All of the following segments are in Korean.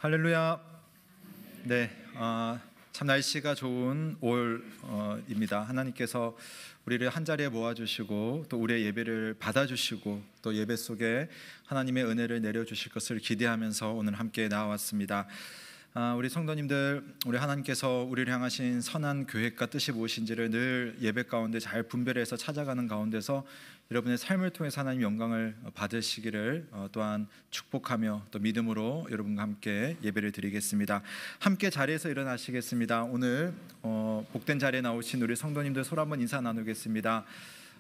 할렐루야. 네, 참 날씨가 좋은 5월입니다. 하나님께서 우리를 한 자리에 모아주시고 또 우리의 예배를 받아주시고 또 예배 속에 하나님의 은혜를 내려주실 것을 기대하면서 오늘 함께 나와왔습니다. 우리 성도님들, 우리 하나님께서 우리를 향하신 선한 계획과 뜻이 무엇인지를 늘 예배 가운데 잘 분별해서 찾아가는 가운데서 여러분의 삶을 통해서 하나님 영광을 받으시기를 또한 축복하며 또 믿음으로 여러분과 함께 예배를 드리겠습니다. 함께 자리에서 일어나시겠습니다. 오늘 복된 자리에 나오신 우리 성도님들 손 한번 인사 나누겠습니다.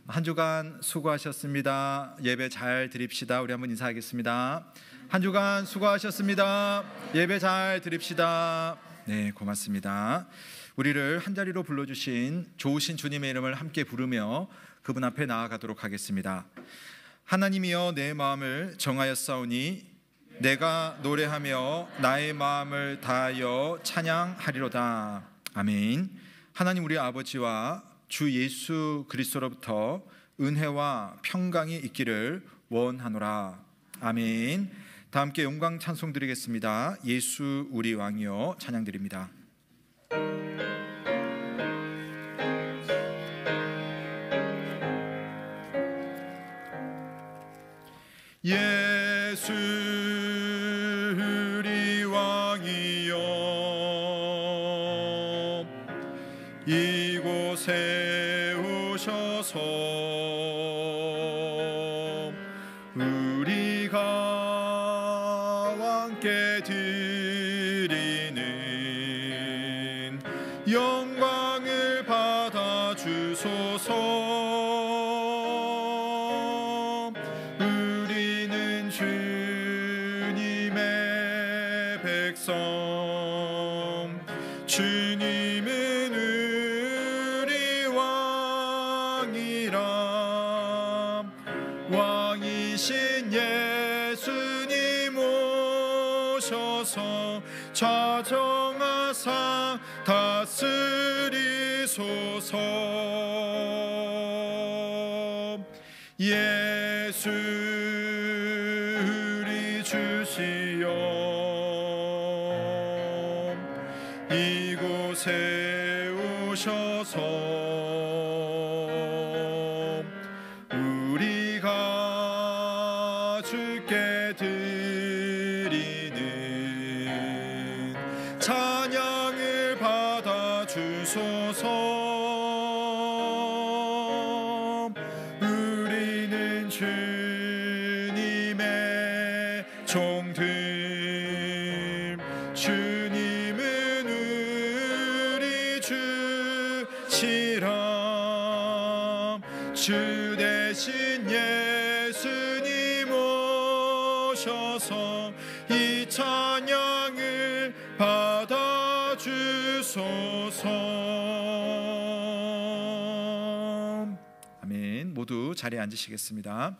한 주간 수고하셨습니다. 예배 잘 드립시다. 우리 한번 인사하겠습니다. 한 주간 수고하셨습니다. 예배 잘 드립시다. 네, 고맙습니다. 우리를 한자리로 불러주신 좋으신 주님의 이름을 함께 부르며 그분 앞에 나아가도록 하겠습니다. 하나님이여, 내 마음을 정하였사오니 내가 노래하며 나의 마음을 다하여 찬양하리로다. 아멘. 하나님 우리 아버지와 주 예수 그리스도로부터 은혜와 평강이 있기를 원하노라. 아멘. 다 함께 영광 찬송 드리겠습니다. 예수 우리 왕이여 찬양 드립니다. 예수 우리 왕이여 이곳에 오셔서 우리가 왕께 드리는 영광을 받아 주소서. 우리는 주님의 백성, 주님은 우리 왕이라. 왕이신 예수님 오셔서 좌정하사 다스리소서. 예수 우리 주시여 이곳에 오셔서 우리가 주께 드리는 찬양을 받아 주소서. 우리는 주님의 종들, 주님은 우리 주시라. 주 대신 예수님 오셔서 이 찬양을 받아 주소서. 아멘. 모두 자리에 앉으시겠습니다.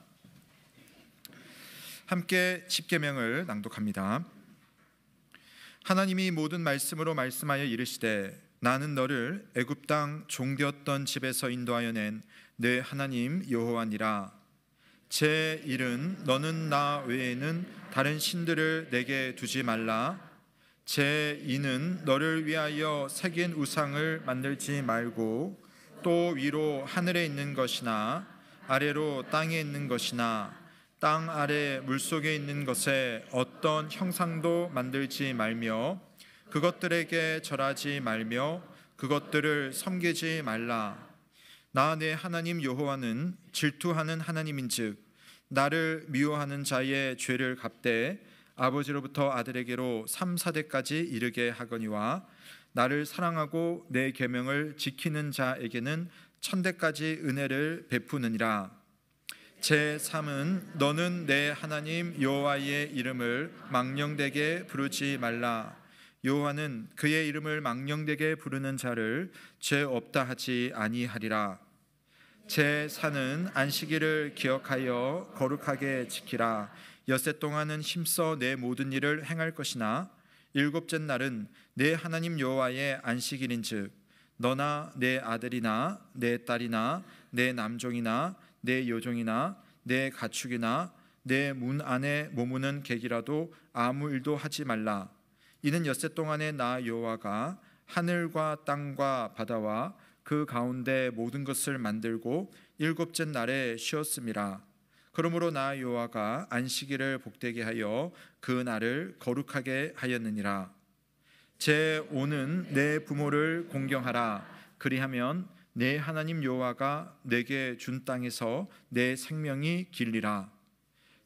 함께 십계명을 낭독합니다. 하나님이 모든 말씀으로 말씀하여 이르시되 나는 너를 애굽 땅 종되었던 집에서 인도하여 낸 내 하나님 여호와니라. 제 1은 너는 나 외에는 다른 신들을 내게 두지 말라. 제 2는 너를 위하여 새긴 우상을 만들지 말고 또 위로 하늘에 있는 것이나 아래로 땅에 있는 것이나 땅 아래 물속에 있는 것에 어떤 형상도 만들지 말며 그것들에게 절하지 말며 그것들을 섬기지 말라. 나 내 하나님 여호와는 질투하는 하나님인즉 나를 미워하는 자의 죄를 갚되 아버지로부터 아들에게로 3, 4대까지 이르게 하거니와 나를 사랑하고 내 계명을 지키는 자에게는 1000대까지 은혜를 베푸느니라. 제3은 너는 내 하나님 여호와의 이름을 망령되게 부르지 말라. 여호와는 그의 이름을 망령되게 부르는 자를 죄 없다 하지 아니하리라. 제4는 안식일을 기억하여 거룩하게 지키라. 엿새 동안은 힘써 내 모든 일을 행할 것이나 일곱째 날은 내 하나님 여호와의 안식일인즉 너나 내 아들이나 내 딸이나 내 남종이나 내 여종이나 내 가축이나 내 문 안에 머무는 객이라도 아무 일도 하지 말라. 이는 엿새 동안에 나 여호와가 하늘과 땅과 바다와 그 가운데 모든 것을 만들고 일곱째 날에 쉬었음이라. 그러므로 나 여호와가 안식일을 복되게 하여 그 날을 거룩하게 하였느니라. 제 오는 내 부모를 공경하라. 그리하면 내 하나님 여호와가 내게 준 땅에서 내 생명이 길리라.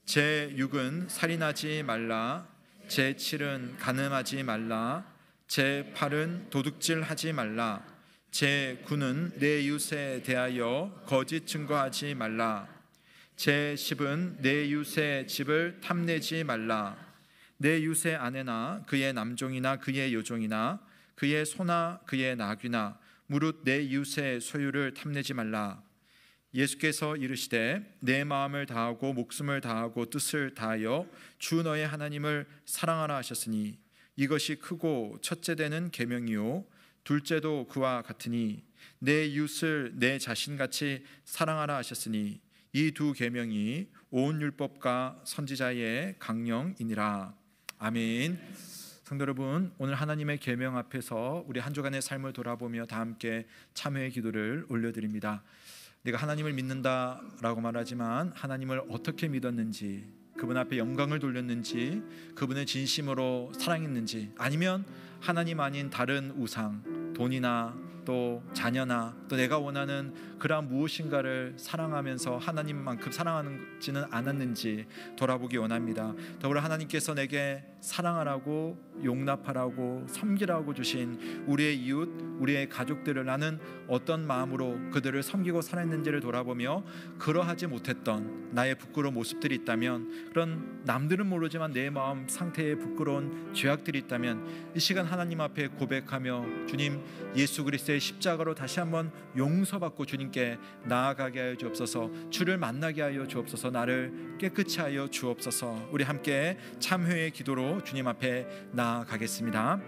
제 6은 살인하지 말라. 제 7은 간음하지 말라. 제 8은 도둑질하지 말라. 제 9는 내 이웃에 대하여 거짓 증거하지 말라. 제 10은 내 이웃의 집을 탐내지 말라. 내 이웃의 아내나 그의 남종이나 그의 여종이나 그의 소나 그의 나귀나 무릇 내 이웃의 소유를 탐내지 말라. 예수께서 이르시되 내 마음을 다하고 목숨을 다하고 뜻을 다하여 주 너의 하나님을 사랑하라 하셨으니 이것이 크고 첫째 되는 계명이요 둘째도 그와 같으니 내 이웃을 내 자신같이 사랑하라 하셨으니 이 두 계명이 온 율법과 선지자의 강령이니라. 아멘. 성도 여러분, 오늘 하나님의 계명 앞에서 우리 한 주간의 삶을 돌아보며 다 함께 참회의 기도를 올려드립니다. 내가 하나님을 믿는다라고 말하지만 하나님을 어떻게 믿었는지, 그분 앞에 영광을 돌렸는지, 그분을 진심으로 사랑했는지, 아니면 하나님 아닌 다른 우상, 돈이나 또 자녀나 또 내가 원하는 그러한 무엇인가를 사랑하면서 하나님만큼 사랑하지는 않았는지 돌아보기 원합니다. 더불어 하나님께서 내게 사랑하라고 용납하라고 섬기라고 주신 우리의 이웃, 우리의 가족들을 나는 어떤 마음으로 그들을 섬기고 살았는지를 돌아보며 그러하지 못했던 나의 부끄러운 모습들이 있다면, 그런 남들은 모르지만 내 마음 상태에 부끄러운 죄악들이 있다면 이 시간 하나님 앞에 고백하며 주님, 예수 그리스도의 십자가로 다시 한번 용서받고 주님께 나아가게 하여 주옵소서. 주를 만나게 하여 주옵소서. 나를 깨끗이 하여 주옵소서. 우리 함께 참회의 기도로 주님 앞에 나아가겠습니다.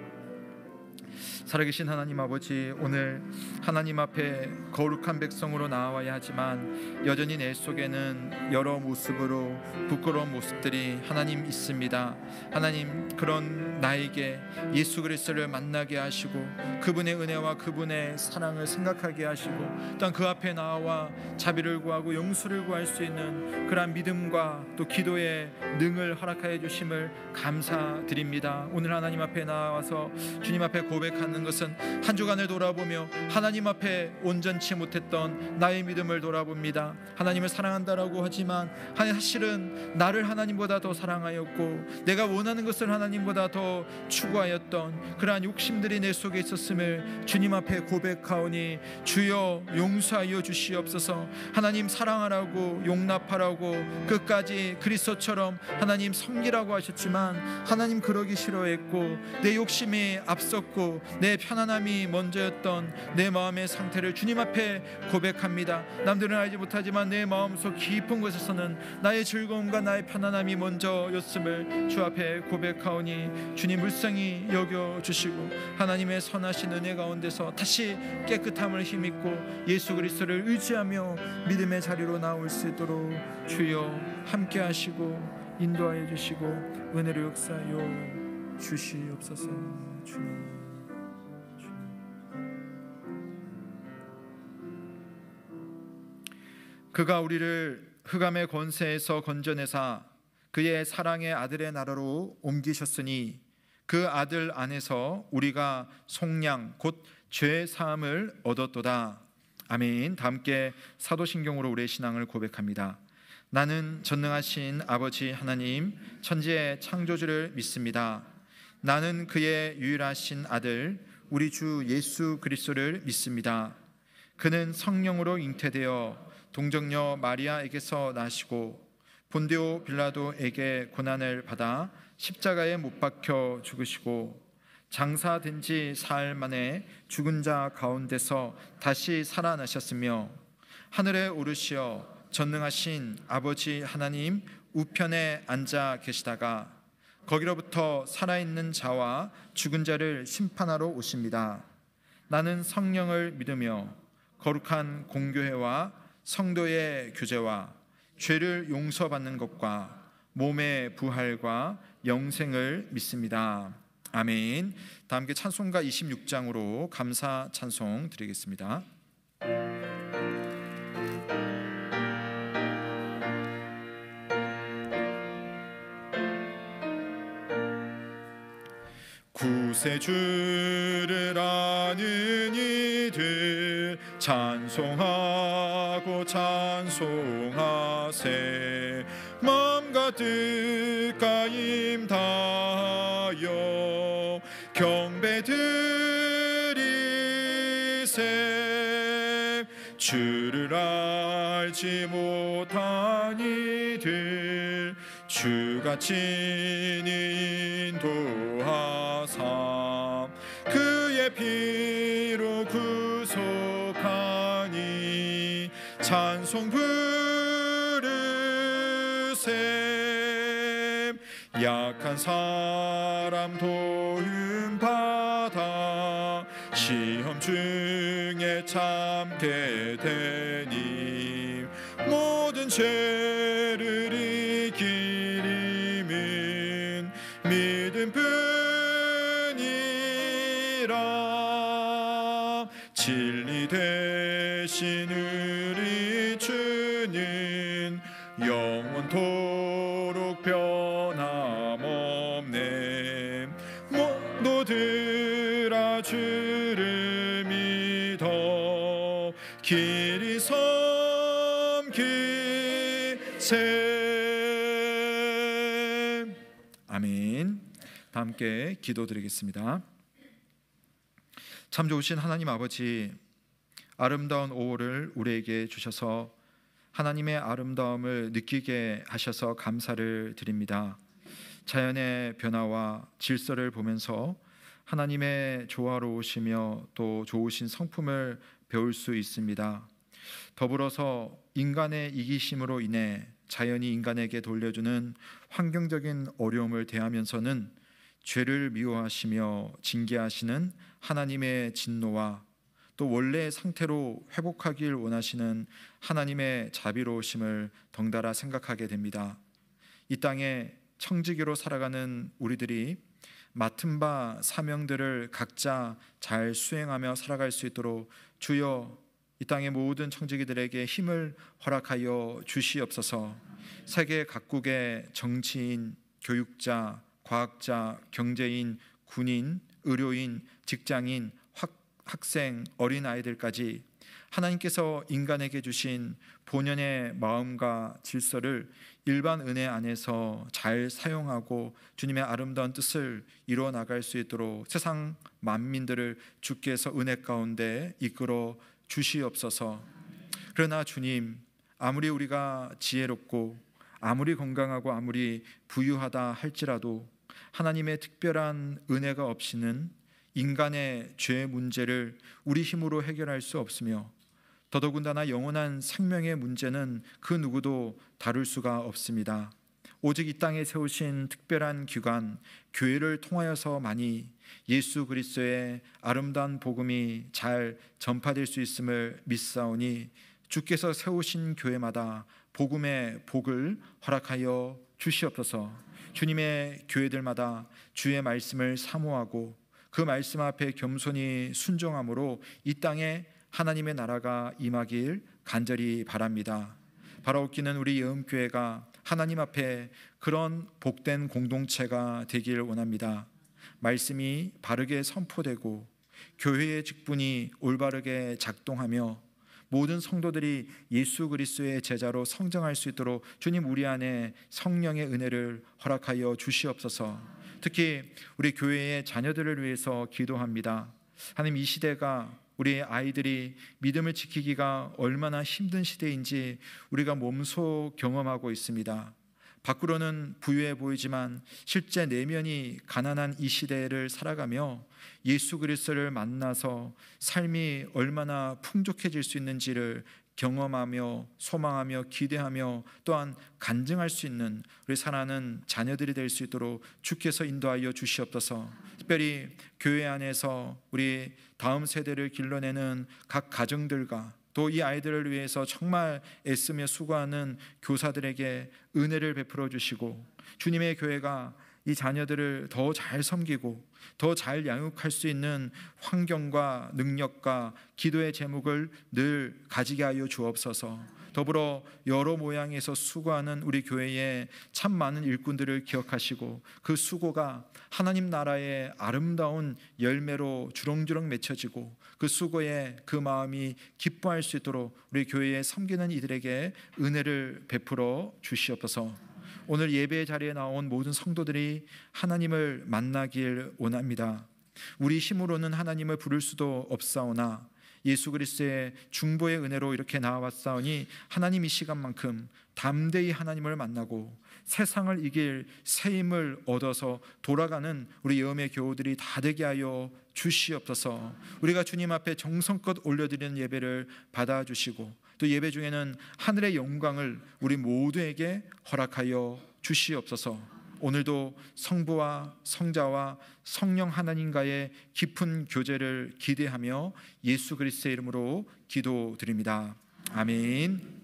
살아계신 하나님 아버지, 오늘 하나님 앞에 거룩한 백성으로 나와야 하지만 여전히 내 속에는 여러 모습으로 부끄러운 모습들이 하나님 있습니다. 하나님, 그런 나에게 예수 그리스도를 만나게 하시고 그분의 은혜와 그분의 사랑을 생각하게 하시고 또한 그 앞에 나와 자비를 구하고 용서를 구할 수 있는 그러한 믿음과 또 기도의 능을 허락하여 주심을 감사드립니다. 오늘 하나님 앞에 나와서 주님 앞에 고백하는 것은 한 주간을 돌아보며 하나님 앞에 온전치 못했던 나의 믿음을 돌아봅니다. 하나님을 사랑한다라고 하지만 사실은 나를 하나님보다 더 사랑하였고 내가 원하는 것을 하나님보다 더 추구하였던 그러한 욕심들이 내 속에 있었음을 주님 앞에 고백하오니 주여 용서하여 주시옵소서. 하나님 사랑하라고 용납하라고 끝까지 그리스도처럼 하나님 섬기라고 하셨지만 하나님 그러기 싫어했고 내 욕심이 앞섰고 내 편안함이 먼저였던 내 마음의 상태를 주님 앞에 고백합니다. 남들은 알지 못하지만 내 마음속 깊은 곳에서는 나의 즐거움과 나의 편안함이 먼저였음을 주 앞에 고백하오니 주님 불쌍히 여겨주시고 하나님의 선하신 은혜 가운데서 다시 깨끗함을 힘입고 예수 그리스도를 의지하며 믿음의 자리로 나올 수 있도록 주여 함께 하시고 인도하여 주시고 은혜로 역사하여 주시옵소서. 주님, 그가 우리를 흑암의 권세에서 건져내사 그의 사랑의 아들의 나라로 옮기셨으니 그 아들 안에서 우리가 속량 곧 죄 사함을 얻었도다. 아멘. 다 함께 사도신경으로 우리의 신앙을 고백합니다. 나는 전능하신 아버지 하나님 천지의 창조주를 믿습니다. 나는 그의 유일하신 아들 우리 주 예수 그리스도를 믿습니다. 그는 성령으로 잉태되어 동정녀 마리아에게서 나시고 본디오 빌라도에게 고난을 받아 십자가에 못 박혀 죽으시고 장사된 지 사흘 만에 죽은 자 가운데서 다시 살아나셨으며 하늘에 오르시어 전능하신 아버지 하나님 우편에 앉아 계시다가 거기로부터 살아있는 자와 죽은 자를 심판하러 오십니다. 나는 성령을 믿으며 거룩한 공교회와 성도의 교제와 죄를 용서받는 것과 몸의 부활과 영생을 믿습니다. 아멘. 다 함께 찬송가 26장으로 감사 찬송 드리겠습니다. 구세주를 아는 이들 찬송하고 찬송하세. 마음과 뜻과 힘 다하여 경배드리세. 주를 알지 못한 이들 주가 친히 인도하사 그의 피로 구속하니 찬송 부르세. 약한 사람 도움 받아 시험 중에 참게 되니 모든 죄를 이길 힘은 믿음뿐이라. 진리 되신 우리 주는 영원토록 변함없네. 모두들아 주를 믿어 길이 섬기세. 아멘. 다 함께 기도드리겠습니다. 참 좋으신 하나님 아버지, 아름다운 5월을 우리에게 주셔서 하나님의 아름다움을 느끼게 하셔서 감사를 드립니다. 자연의 변화와 질서를 보면서 하나님의 조화로우시며 또 좋으신 성품을 배울 수 있습니다. 더불어서 인간의 이기심으로 인해 자연이 인간에게 돌려주는 환경적인 어려움을 대하면서는 죄를 미워하시며 징계하시는 하나님의 진노와 또 원래의 상태로 회복하길 원하시는 하나님의 자비로우심을 덩달아 생각하게 됩니다. 이 땅에 청지기로 살아가는 우리들이 맡은 바 사명들을 각자 잘 수행하며 살아갈 수 있도록 주여 이 땅의 모든 청지기들에게 힘을 허락하여 주시옵소서. 세계 각국의 정치인, 교육자, 과학자, 경제인, 군인, 의료인, 직장인, 학생, 어린아이들까지 하나님께서 인간에게 주신 본연의 마음과 질서를 일반 은혜 안에서 잘 사용하고 주님의 아름다운 뜻을 이루어 나갈 수 있도록 세상 만민들을 주께서 은혜 가운데 이끌어 주시옵소서. 그러나 주님, 아무리 우리가 지혜롭고 아무리 건강하고 아무리 부유하다 할지라도 하나님의 특별한 은혜가 없이는 인간의 죄 문제를 우리 힘으로 해결할 수 없으며 더더군다나 영원한 생명의 문제는 그 누구도 다룰 수가 없습니다. 오직 이 땅에 세우신 특별한 기관, 교회를 통하여서만이 예수 그리스도의 아름다운 복음이 잘 전파될 수 있음을 믿사오니 주께서 세우신 교회마다 복음의 복을 허락하여 주시옵소서. 주님의 교회들마다 주의 말씀을 사모하고 그 말씀 앞에 겸손히 순종함으로 이 땅에 하나님의 나라가 임하길 간절히 바랍니다. 바라옵기는 우리 예음교회가 하나님 앞에 그런 복된 공동체가 되길 원합니다. 말씀이 바르게 선포되고 교회의 직분이 올바르게 작동하며 모든 성도들이 예수 그리스도의 제자로 성장할 수 있도록 주님 우리 안에 성령의 은혜를 허락하여 주시옵소서. 특히 우리 교회의 자녀들을 위해서 기도합니다. 하나님, 이 시대가 우리 아이들이 믿음을 지키기가 얼마나 힘든 시대인지 우리가 몸소 경험하고 있습니다. 밖으로는 부유해 보이지만 실제 내면이 가난한 이 시대를 살아가며 예수 그리스도를 만나서 삶이 얼마나 풍족해질 수 있는지를 경험하며 소망하며 기대하며 또한 간증할 수 있는 우리 사랑하는 자녀들이 될 수 있도록 주께서 인도하여 주시옵소서. 특별히 교회 안에서 우리 다음 세대를 길러내는 각 가정들과 또 이 아이들을 위해서 정말 애쓰며 수고하는 교사들에게 은혜를 베풀어 주시고 주님의 교회가 이 자녀들을 더 잘 섬기고 더 잘 양육할 수 있는 환경과 능력과 기도의 제목을 늘 가지게 하여 주옵소서. 더불어 여러 모양에서 수고하는 우리 교회에 참 많은 일꾼들을 기억하시고 그 수고가 하나님 나라의 아름다운 열매로 주렁주렁 맺혀지고 그 수고에 그 마음이 기뻐할 수 있도록 우리 교회에 섬기는 이들에게 은혜를 베풀어 주시옵소서. 오늘 예배 자리에 나온 모든 성도들이 하나님을 만나길 원합니다. 우리 힘으로는 하나님을 부를 수도 없사오나 예수 그리스도의 중보의 은혜로 이렇게 나아왔사오니 하나님 이 시간만큼 담대히 하나님을 만나고 세상을 이길 새 힘을 얻어서 돌아가는 우리 예언의 교우들이 다 되게 하여 주시옵소서. 우리가 주님 앞에 정성껏 올려드리는 예배를 받아주시고 또 예배 중에는 하늘의 영광을 우리 모두에게 허락하여 주시옵소서. 오늘도 성부와 성자와 성령 하나님과의 깊은 교제를 기대하며 예수 그리스도의 이름으로 기도드립니다. 아멘.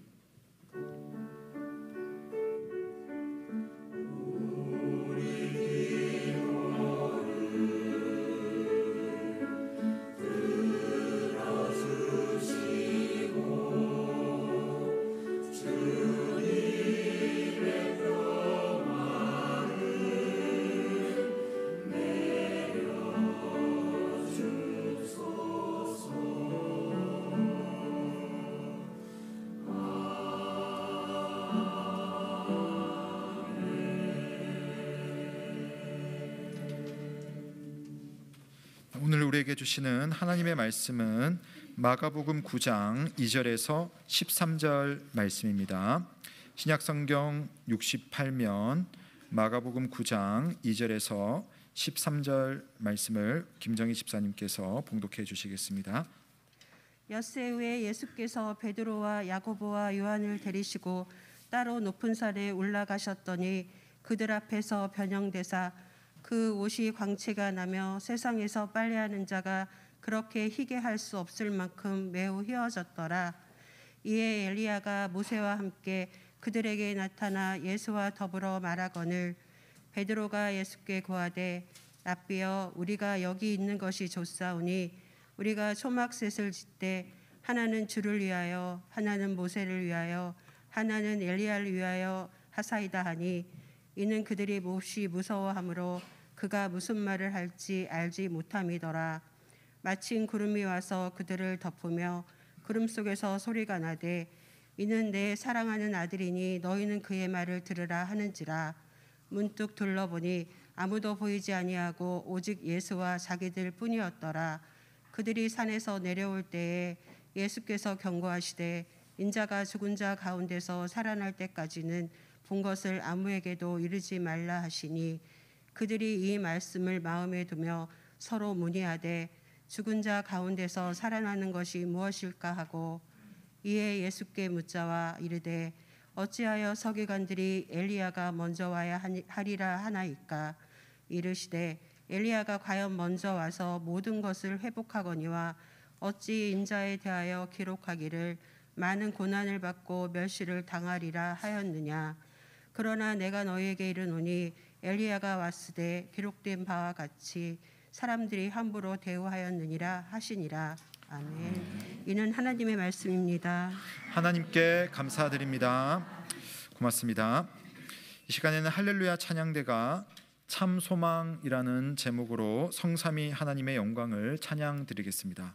오늘 우리에게 주시는 하나님의 말씀은 마가복음 9장 2절에서 13절 말씀입니다. 신약성경 68면 마가복음 9장 2절에서 13절 말씀을 김정희 집사님께서 봉독해 주시겠습니다. 엿새 후에 예수께서 베드로와 야고보와 요한을 데리시고 따로 높은 산에 올라가셨더니 그들 앞에서 변형되사 그 옷이 광채가 나며 세상에서 빨래하는 자가 그렇게 희게 할 수 없을 만큼 매우 희어졌더라. 이에 엘리야가 모세와 함께 그들에게 나타나 예수와 더불어 말하거늘 베드로가 예수께 고하되 랍비여 우리가 여기 있는 것이 좋사오니 우리가 초막셋을 짓되 하나는 주를 위하여 하나는 모세를 위하여 하나는 엘리야를 위하여 하사이다 하니 이는 그들이 몹시 무서워하므로 그가 무슨 말을 할지 알지 못함이더라. 마침 구름이 와서 그들을 덮으며 구름 속에서 소리가 나되 이는 내 사랑하는 아들이니 너희는 그의 말을 들으라 하는지라. 문득 둘러보니 아무도 보이지 아니하고 오직 예수와 자기들 뿐이었더라. 그들이 산에서 내려올 때에 예수께서 경고하시되 인자가 죽은 자 가운데서 살아날 때까지는 본 것을 아무에게도 이르지 말라 하시니 그들이 이 말씀을 마음에 두며 서로 문의하되 죽은 자 가운데서 살아나는 것이 무엇일까 하고 이에 예수께 묻자와 이르되 어찌하여 서기관들이 엘리야가 먼저 와야 하리라 하나이까. 이르시되 엘리야가 과연 먼저 와서 모든 것을 회복하거니와 어찌 인자에 대하여 기록하기를 많은 고난을 받고 멸시를 당하리라 하였느냐. 그러나 내가 너희에게 이르노니 엘리야가 왔으되 기록된 바와 같이 사람들이 함부로 대우하였느니라 하시니라. 아멘. 이는 하나님의 말씀입니다. 하나님께 감사드립니다. 고맙습니다. 이 시간에는 할렐루야 찬양대가 참 소망이라는 제목으로 성삼위 하나님의 영광을 찬양드리겠습니다.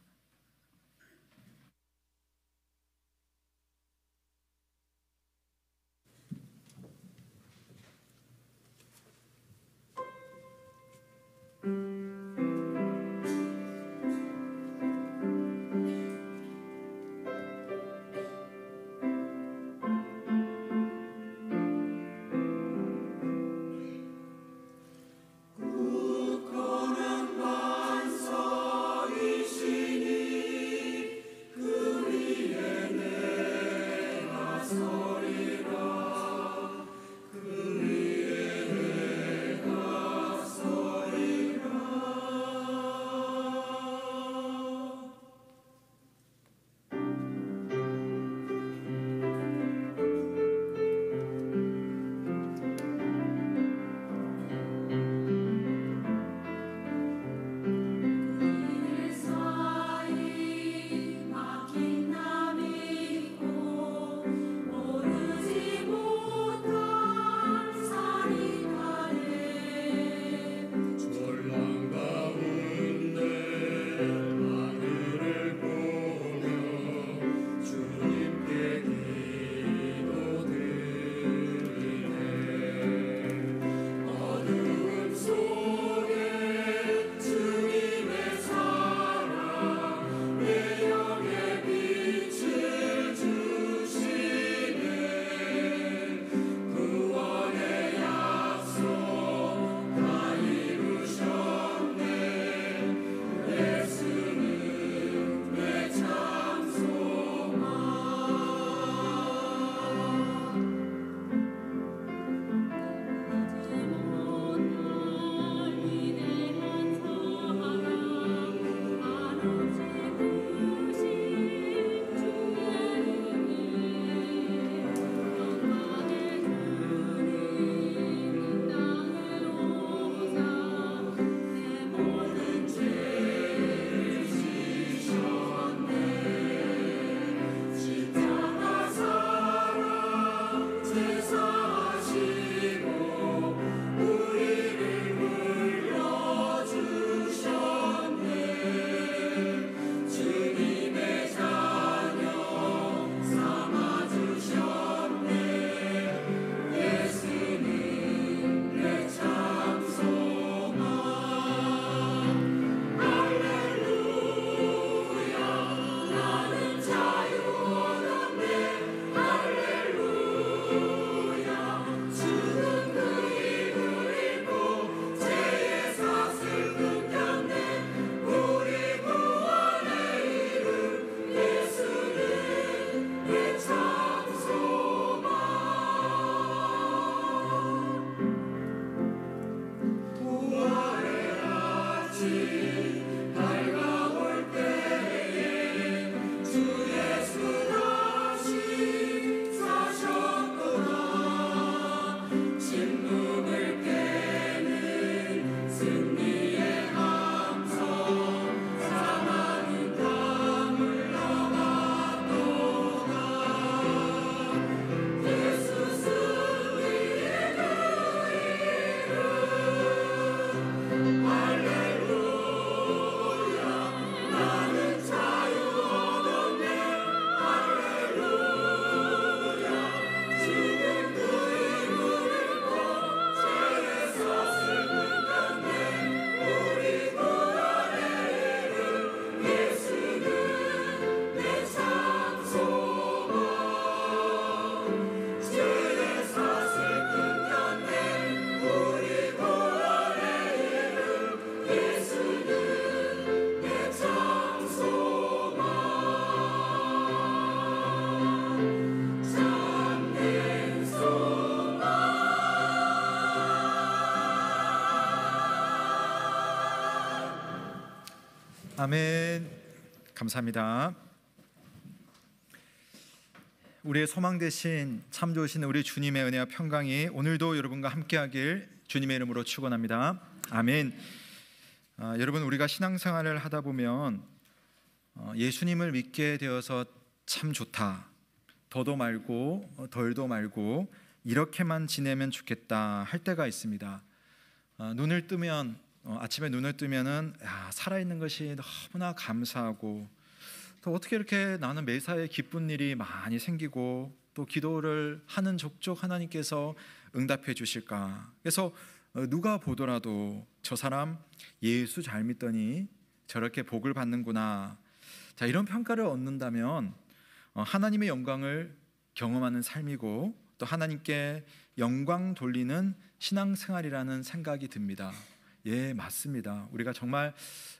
굳건한 반석이시니 아멘. 감사합니다. 우리의 소망 되신 참 좋으신 우리 주님의 은혜와 평강이 오늘도 여러분과 함께하길 주님의 이름으로 축원합니다. 아멘. 여러분, 우리가 신앙생활을 하다 보면 예수님을 믿게 되어서 참 좋다, 더도 말고 덜도 말고 이렇게만 지내면 좋겠다 할 때가 있습니다. 눈을 뜨면 아침에 눈을 뜨면은 살아있는 것이 너무나 감사하고, 또 어떻게 이렇게 나는 매사에 기쁜 일이 많이 생기고 또 기도를 하는 족족 하나님께서 응답해 주실까. 그래서 누가 보더라도 저 사람 예수 잘 믿더니 저렇게 복을 받는구나, 자, 이런 평가를 얻는다면 하나님의 영광을 경험하는 삶이고 또 하나님께 영광 돌리는 신앙생활이라는 생각이 듭니다. 예, 맞습니다. 우리가 정말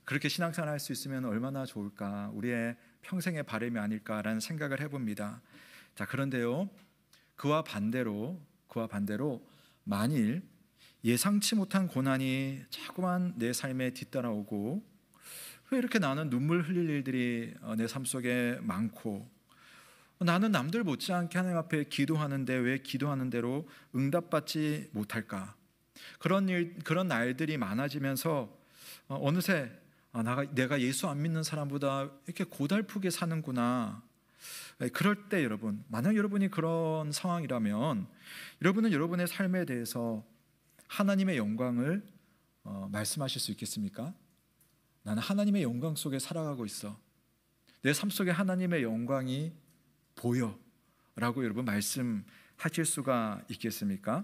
그렇게 신앙생활 할 수 있으면 얼마나 좋을까, 우리의 평생의 바람이 아닐까라는 생각을 해봅니다. 자, 그런데요, 그와 반대로 만일 예상치 못한 고난이 자꾸만 내 삶에 뒤따라오고, 왜 이렇게 나는 눈물 흘릴 일들이 내 삶 속에 많고, 나는 남들 못지않게 하나님 앞에 기도하는데 왜 기도하는 대로 응답받지 못할까? 그런 날들이 많아지면서 어느새 내가 예수 안 믿는 사람보다 이렇게 고달프게 사는구나. 그럴 때 여러분, 만약 여러분이 그런 상황이라면 여러분은 여러분의 삶에 대해서 하나님의 영광을 말씀하실 수 있겠습니까? 나는 하나님의 영광 속에 살아가고 있어, 내 삶 속에 하나님의 영광이 보여 라고 여러분 말씀하실 수가 있겠습니까?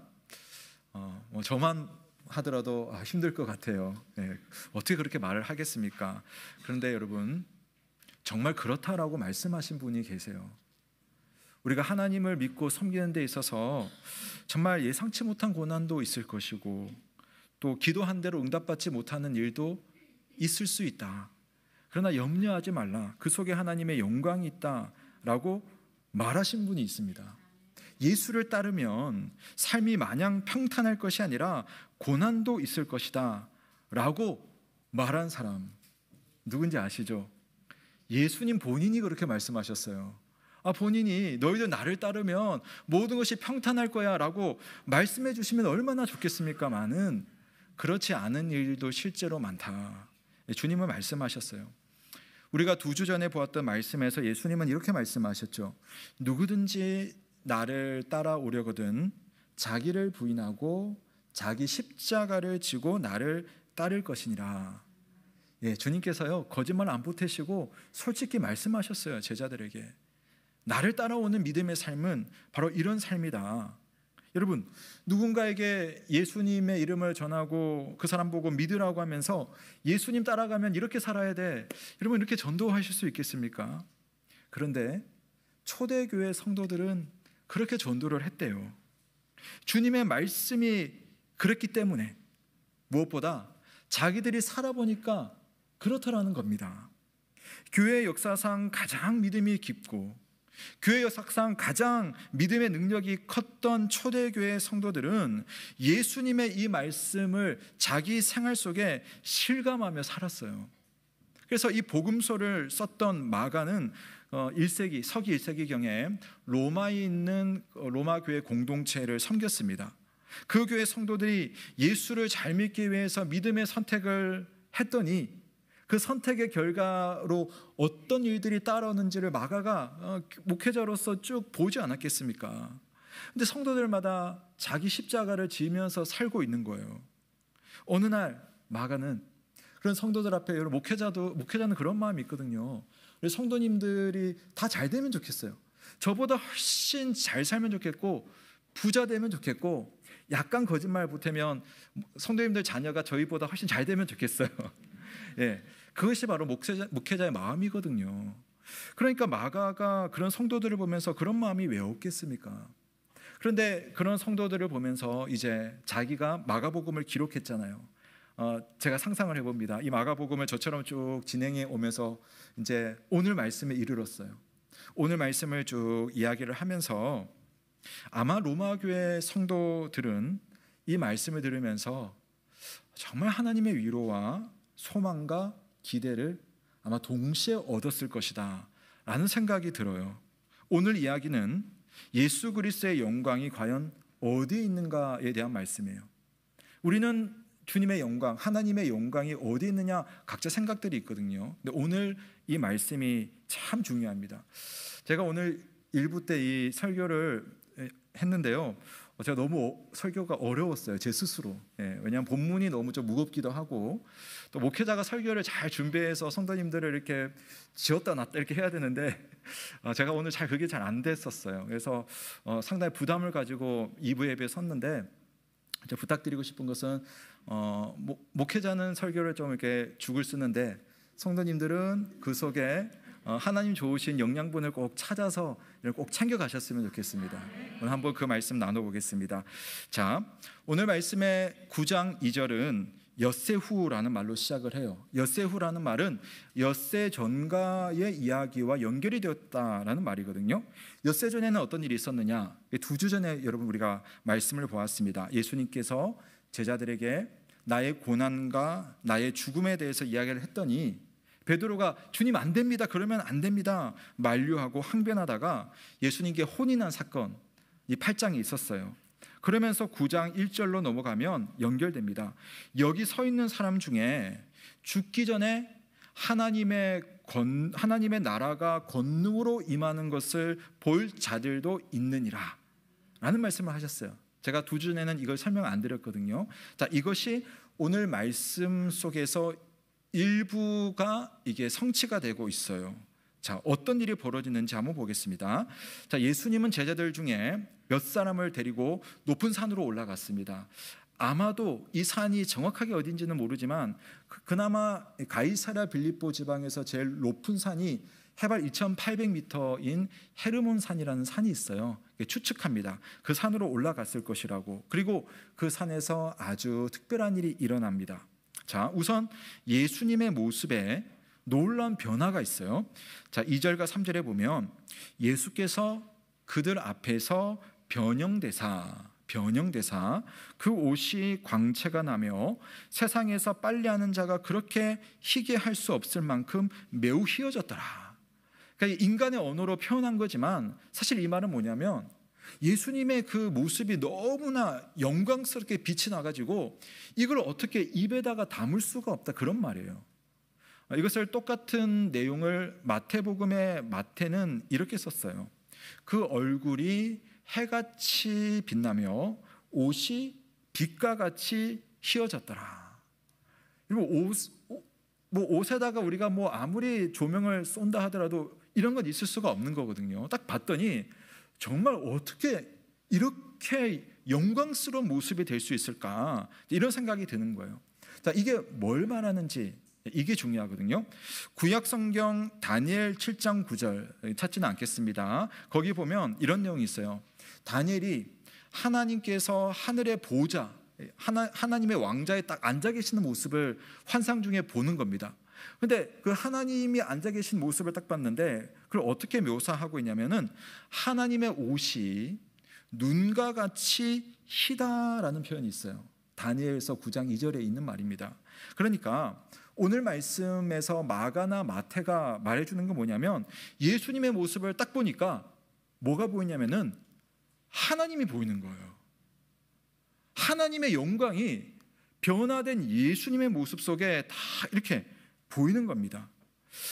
저만 하더라도 힘들 것 같아요. 네, 어떻게 그렇게 말을 하겠습니까? 그런데 여러분, 정말 그렇다라고 말씀하신 분이 계세요. 우리가 하나님을 믿고 섬기는 데 있어서 정말 예상치 못한 고난도 있을 것이고, 또 기도한 대로 응답받지 못하는 일도 있을 수 있다. 그러나 염려하지 말라, 그 속에 하나님의 영광이 있다라고 말하신 분이 있습니다. 예수를 따르면 삶이 마냥 평탄할 것이 아니라 고난도 있을 것이다 라고 말한 사람 누군지 아시죠? 예수님 본인이 그렇게 말씀하셨어요. 본인이 너희들 나를 따르면 모든 것이 평탄할 거야 라고 말씀해 주시면 얼마나 좋겠습니까마는 그렇지 않은 일도 실제로 많다, 주님은 말씀하셨어요. 우리가 2주 전에 보았던 말씀에서 예수님은 이렇게 말씀하셨죠. 누구든지 나를 따라오려거든 자기를 부인하고 자기 십자가를 지고 나를 따를 것이니라. 예, 주님께서요, 거짓말 안 보태시고 솔직히 말씀하셨어요. 제자들에게 나를 따라오는 믿음의 삶은 바로 이런 삶이다. 여러분, 누군가에게 예수님의 이름을 전하고 그 사람 보고 믿으라고 하면서 예수님 따라가면 이렇게 살아야 돼, 여러분 이렇게 전도하실 수 있겠습니까? 그런데 초대교회 성도들은 그렇게 전도를 했대요. 주님의 말씀이 그랬기 때문에, 무엇보다 자기들이 살아보니까 그렇더라는 겁니다. 교회 역사상 가장 믿음이 깊고 교회 역사상 가장 믿음의 능력이 컸던 초대교회 성도들은 예수님의 이 말씀을 자기 생활 속에 실감하며 살았어요. 그래서 이 복음서를 썼던 마가는 서기 1세기경에 로마에 있는 로마 교회 공동체를 섬겼습니다. 그 교회 성도들이 예수를 잘 믿기 위해서 믿음의 선택을 했더니 그 선택의 결과로 어떤 일들이 따라오는지를 마가가 목회자로서 쭉 보지 않았겠습니까? 근데 성도들마다 자기 십자가를 지면서 살고 있는 거예요. 어느 날 마가는 그런 성도들 앞에, 여러분 목회자는 그런 마음이 있거든요. 성도님들이 다 잘 되면 좋겠어요. 저보다 훨씬 잘 살면 좋겠고 부자 되면 좋겠고, 약간 거짓말 보태면 성도님들 자녀가 저희보다 훨씬 잘 되면 좋겠어요. 예, 그것이 바로 목회자의 마음이거든요. 그러니까 마가가 그런 성도들을 보면서 그런 마음이 왜 없겠습니까? 그런데 그런 성도들을 보면서 이제 자기가 마가복음을 기록했잖아요. 제가 상상을 해봅니다. 이 마가복음을 저처럼 쭉 진행해 오면서 이제 오늘 말씀에 이르렀어요. 오늘 말씀을 쭉 이야기를 하면서 아마 로마 교회 성도들은 이 말씀을 들으면서 정말 하나님의 위로와 소망과 기대를 아마 동시에 얻었을 것이다 라는 생각이 들어요. 오늘 이야기는 예수 그리스도의 영광이 과연 어디에 있는가에 대한 말씀이에요. 우리는 주님의 영광, 하나님의 영광이 어디에 있느냐 각자 생각들이 있거든요. 근데 오늘 이 말씀이 참 중요합니다. 제가 오늘 일부 때 이 설교를 했는데요, 제가 너무 설교가 어려웠어요, 제 스스로. 왜냐하면 본문이 너무 좀 무겁기도 하고, 또 목회자가 설교를 잘 준비해서 성도님들을 이렇게 지었다 놨다 이렇게 해야 되는데 제가 오늘 그게 잘 안 됐었어요. 그래서 상당히 부담을 가지고 2부 예배에 섰는데, 부탁드리고 싶은 것은 목회자는 설교를 좀 이렇게 죽을 쓰는데 성도님들은 그 속에 하나님 좋으신 영양분을 꼭 찾아서 꼭 챙겨 가셨으면 좋겠습니다. 오늘 한번 그 말씀 나눠보겠습니다. 자, 오늘 말씀의 9장 2절은 엿새후라는 말로 시작을 해요. 엿새후라는 말은 엿새 전가의 이야기와 연결이 되었다라는 말이거든요. 엿새 전에는 어떤 일이 있었느냐? 2주 전에 여러분 우리가 말씀을 보았습니다. 예수님께서 제자들에게 나의 고난과 나의 죽음에 대해서 이야기를 했더니 베드로가 주님 안 됩니다, 그러면 안 됩니다 만류하고 항변하다가 예수님께 혼이 난 사건, 이 8장이 있었어요. 그러면서 9장 1절로 넘어가면 연결됩니다. 여기 서 있는 사람 중에 죽기 전에 하나님의 나라가 권능으로 임하는 것을 볼 자들도 있느니라 라는 말씀을 하셨어요. 제가 2주 전에는 이걸 설명 안 드렸거든요. 자, 이것이 오늘 말씀 속에서 일부가 이게 성취가 되고 있어요. 자, 어떤 일이 벌어지는지 한번 보겠습니다. 자, 예수님은 제자들 중에 몇 사람을 데리고 높은 산으로 올라갔습니다. 아마도 이 산이 정확하게 어딘지는 모르지만 그나마 가이사랴 빌립보 지방에서 제일 높은 산이 해발 2800m인 헤르몬 산이라는 산이 있어요. 추측합니다. 그 산으로 올라갔을 것이라고. 그리고 그 산에서 아주 특별한 일이 일어납니다. 자, 우선 예수님의 모습에 놀라운 변화가 있어요. 자, 2절과 3절에 보면 예수께서 그들 앞에서 변형되사 그 옷이 광채가 나며 세상에서 빨래하는 자가 그렇게 희게 할 수 없을 만큼 매우 희어졌더라. 그러니까 인간의 언어로 표현한 거지만 사실 이 말은 뭐냐면 예수님의 그 모습이 너무나 영광스럽게 빛이 나가지고 이걸 어떻게 입에다가 담을 수가 없다, 그런 말이에요. 이것을 똑같은 내용을 마태복음의 마태는 이렇게 썼어요. 그 얼굴이 해같이 빛나며 옷이 빛과 같이 휘어졌더라. 그리고 옷에다가 우리가 아무리 조명을 쏜다 하더라도 이런 건 있을 수가 없는 거거든요. 딱 봤더니 정말 어떻게 이렇게 영광스러운 모습이 될 수 있을까, 이런 생각이 드는 거예요. 자, 이게 뭘 말하는지 이게 중요하거든요. 구약 성경 다니엘 7장 9절 찾지는 않겠습니다. 거기 보면 이런 내용이 있어요. 다니엘이 하나님께서 하늘의 보좌, 하나님의 왕자에 딱 앉아 계시는 모습을 환상 중에 보는 겁니다. 근데 그 하나님이 앉아 계신 모습을 딱 봤는데 그걸 어떻게 묘사하고 있냐면은 하나님의 옷이 눈과 같이 희다라는 표현이 있어요. 다니엘서 9장 2절에 있는 말입니다. 그러니까 오늘 말씀에서 마가나 마태가 말해주는 건 뭐냐면 예수님의 모습을 딱 보니까 뭐가 보이냐면은 하나님이 보이는 거예요. 하나님의 영광이 변화된 예수님의 모습 속에 다 이렇게 보이는 겁니다.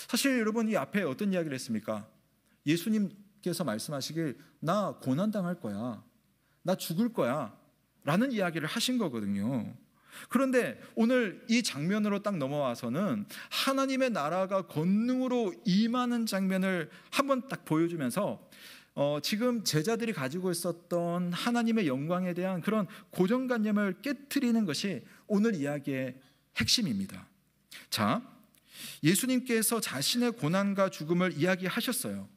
사실 여러분, 이 앞에 어떤 이야기를 했습니까? 예수님께서 말씀하시길 나 고난당할 거야, 나 죽을 거야 라는 이야기를 하신 거거든요. 그런데 오늘 이 장면으로 딱 넘어와서는 하나님의 나라가 권능으로 임하는 장면을 한번 딱 보여주면서 지금 제자들이 가지고 있었던 하나님의 영광에 대한 그런 고정관념을 깨트리는 것이 오늘 이야기의 핵심입니다. 자, 예수님께서 자신의 고난과 죽음을 이야기하셨어요.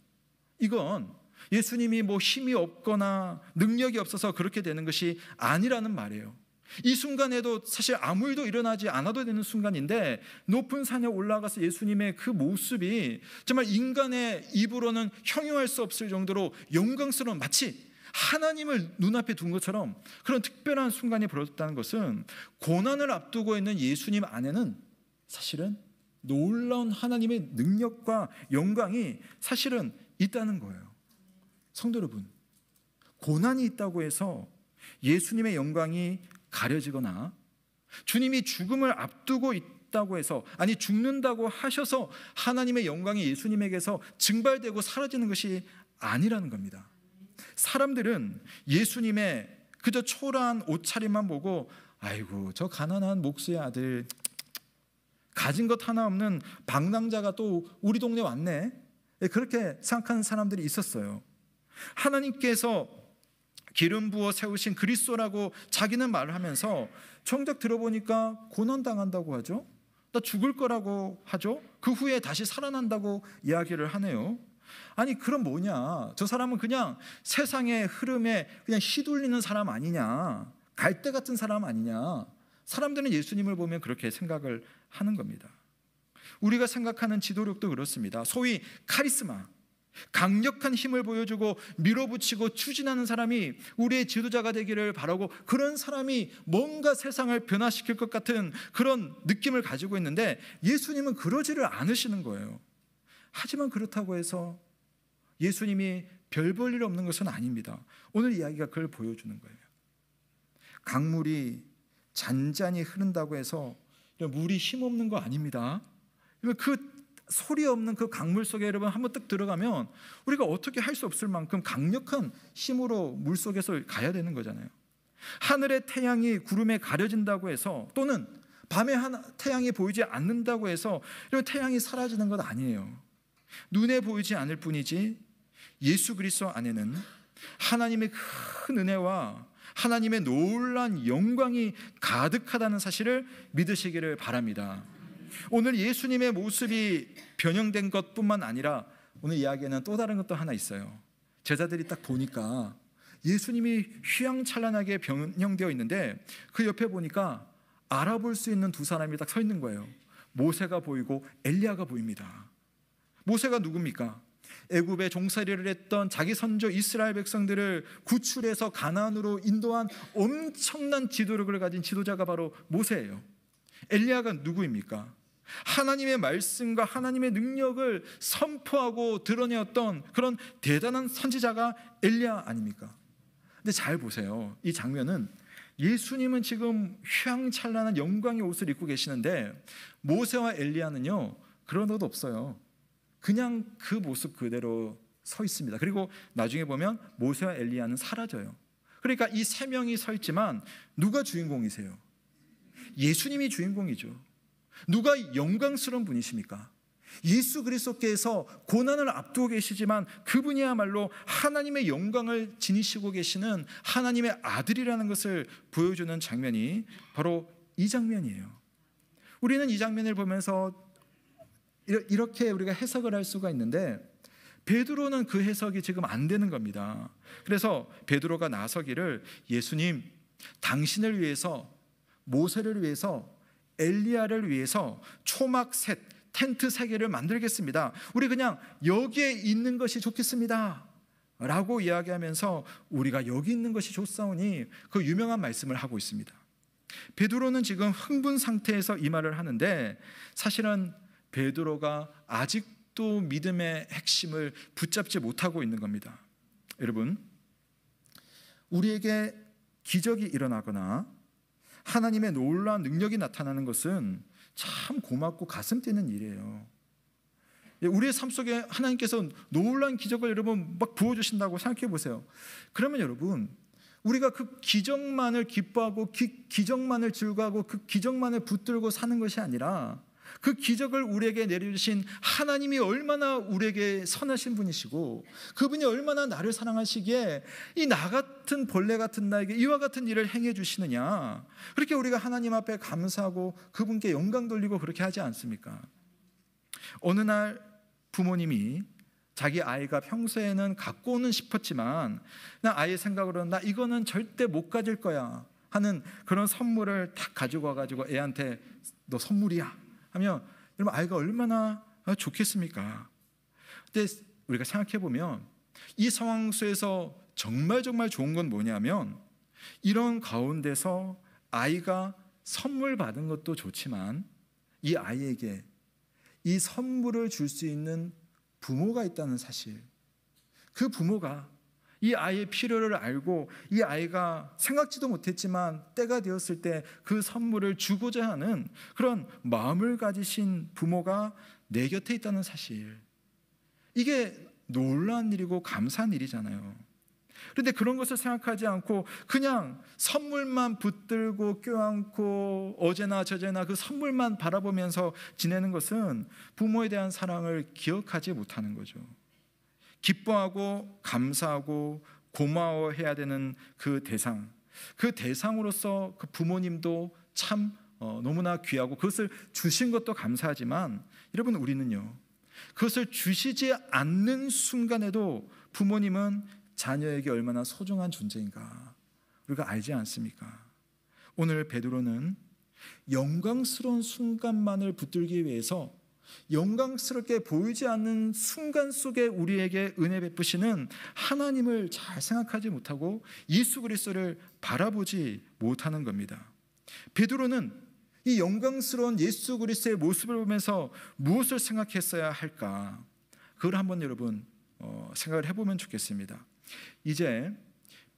이건 예수님이 힘이 없거나 능력이 없어서 그렇게 되는 것이 아니라는 말이에요. 이 순간에도 사실 아무 일도 일어나지 않아도 되는 순간인데 높은 산에 올라가서 예수님의 그 모습이 정말 인간의 입으로는 형용할 수 없을 정도로 영광스러운, 마치 하나님을 눈앞에 둔 것처럼 그런 특별한 순간이 벌어졌다는 것은 고난을 앞두고 있는 예수님 안에는 사실은 놀라운 하나님의 능력과 영광이 사실은 있다는 거예요. 성도 여러분, 고난이 있다고 해서 예수님의 영광이 가려지거나 주님이 죽음을 앞두고 있다고 해서, 아니 죽는다고 하셔서 하나님의 영광이 예수님에게서 증발되고 사라지는 것이 아니라는 겁니다. 사람들은 예수님의 그저 초라한 옷차림만 보고 아이고 저 가난한 목수의 아들, 가진 것 하나 없는 방랑자가 또 우리 동네 왔네, 그렇게 생각하는 사람들이 있었어요. 하나님께서 기름 부어 세우신 그리스도라고 자기는 말을 하면서 정작 들어보니까 고난당한다고 하죠. 나 죽을 거라고 하죠. 그 후에 다시 살아난다고 이야기를 하네요. 아니 그럼 뭐냐, 저 사람은 그냥 세상의 흐름에 그냥 휘둘리는 사람 아니냐, 갈대 같은 사람 아니냐. 사람들은 예수님을 보면 그렇게 생각을 하는 겁니다. 우리가 생각하는 지도력도 그렇습니다. 소위 카리스마, 강력한 힘을 보여주고 밀어붙이고 추진하는 사람이 우리의 지도자가 되기를 바라고, 그런 사람이 뭔가 세상을 변화시킬 것 같은 그런 느낌을 가지고 있는데 예수님은 그러지를 않으시는 거예요. 하지만 그렇다고 해서 예수님이 별 볼 일 없는 것은 아닙니다. 오늘 이야기가 그걸 보여주는 거예요. 강물이 잔잔히 흐른다고 해서 물이 힘없는 거 아닙니다. 그 소리 없는 그 강물 속에 여러분 한번 딱 들어가면 우리가 어떻게 할 수 없을 만큼 강력한 힘으로 물 속에서 가야 되는 거잖아요. 하늘의 태양이 구름에 가려진다고 해서, 또는 밤에 태양이 보이지 않는다고 해서 태양이 사라지는 건 아니에요. 눈에 보이지 않을 뿐이지 예수 그리스도 안에는 하나님의 큰 은혜와 하나님의 놀라운 영광이 가득하다는 사실을 믿으시기를 바랍니다. 오늘 예수님의 모습이 변형된 것뿐만 아니라 오늘 이야기에는 또 다른 것도 하나 있어요. 제자들이 딱 보니까 예수님이 휘황찬란하게 변형되어 있는데 그 옆에 보니까 알아볼 수 있는 두 사람이 딱 서 있는 거예요. 모세가 보이고 엘리야가 보입니다. 모세가 누굽니까? 애굽에 종살이를 했던 자기 선조 이스라엘 백성들을 구출해서 가나안으로 인도한 엄청난 지도력을 가진 지도자가 바로 모세예요. 엘리야가 누구입니까? 하나님의 말씀과 하나님의 능력을 선포하고 드러내었던 그런 대단한 선지자가 엘리야 아닙니까? 근데 잘 보세요. 이 장면은 예수님은 지금 휘황찬란한 영광의 옷을 입고 계시는데 모세와 엘리야는요 그런 옷 없어요. 그냥 그 모습 그대로 서 있습니다. 그리고 나중에 보면 모세와 엘리야는 사라져요. 그러니까 이 세 명이 서 있지만 누가 주인공이세요? 예수님이 주인공이죠. 누가 영광스러운 분이십니까? 예수 그리스도께서 고난을 앞두고 계시지만 그분이야말로 하나님의 영광을 지니시고 계시는 하나님의 아들이라는 것을 보여주는 장면이 바로 이 장면이에요. 우리는 이 장면을 보면서 이렇게 우리가 해석을 할 수가 있는데 베드로는 그 해석이 지금 안 되는 겁니다. 그래서 베드로가 나서기를, 예수님, 당신을 위해서, 모세를 위해서, 엘리야를 위해서 초막 셋, 텐트 3개를 만들겠습니다. 우리 그냥 여기에 있는 것이 좋겠습니다 라고 이야기하면서 우리가 여기 있는 것이 좋사오니 그 유명한 말씀을 하고 있습니다. 베드로는 지금 흥분 상태에서 이 말을 하는데 사실은 베드로가 아직도 믿음의 핵심을 붙잡지 못하고 있는 겁니다. 여러분, 우리에게 기적이 일어나거나 하나님의 놀라운 능력이 나타나는 것은 참 고맙고 가슴 뛰는 일이에요. 우리의 삶 속에 하나님께서 놀라운 기적을 여러분 막 부어주신다고 생각해 보세요. 그러면 여러분, 우리가 그 기적만을 기뻐하고 기적만을 즐거워하고 그 기적만을 붙들고 사는 것이 아니라 그 기적을 우리에게 내려주신 하나님이 얼마나 우리에게 선하신 분이시고 그분이 얼마나 나를 사랑하시기에 이 나 같은 벌레 같은 나에게 이와 같은 일을 행해 주시느냐, 그렇게 우리가 하나님 앞에 감사하고 그분께 영광 돌리고 그렇게 하지 않습니까? 어느 날 부모님이 자기 아이가 평소에는 갖고는 싶었지만 나 아이의 생각으로는 나 이거는 절대 못 가질 거야 하는 그런 선물을 딱 가지고 와가지고 애한테 너 선물이야 하면 여러분 아이가 얼마나 좋겠습니까? 근데 우리가 생각해 보면 이 상황 속에서 정말 좋은 건 뭐냐면 이런 가운데서 아이가 선물 받은 것도 좋지만 이 아이에게 이 선물을 줄 수 있는 부모가 있다는 사실, 그 부모가 이 아이의 필요를 알고 이 아이가 생각지도 못했지만 때가 되었을 때 그 선물을 주고자 하는 그런 마음을 가지신 부모가 내 곁에 있다는 사실, 이게 놀라운 일이고 감사한 일이잖아요. 그런데 그런 것을 생각하지 않고 그냥 선물만 붙들고 껴안고 어제나 저제나 그 선물만 바라보면서 지내는 것은 부모에 대한 사랑을 기억하지 못하는 거죠. 기뻐하고 감사하고 고마워해야 되는 그 대상, 그 대상으로서 그 부모님도 참 너무나 귀하고 그것을 주신 것도 감사하지만, 여러분, 우리는요, 그것을 주시지 않는 순간에도 부모님은 자녀에게 얼마나 소중한 존재인가 우리가 알지 않습니까? 오늘 베드로는 영광스러운 순간만을 붙들기 위해서 영광스럽게 보이지 않는 순간 속에 우리에게 은혜 베푸시는 하나님을 잘 생각하지 못하고 예수 그리스도를 바라보지 못하는 겁니다. 베드로는 이 영광스러운 예수 그리스도의 모습을 보면서 무엇을 생각했어야 할까? 그걸 한번 여러분 생각을 해보면 좋겠습니다. 이제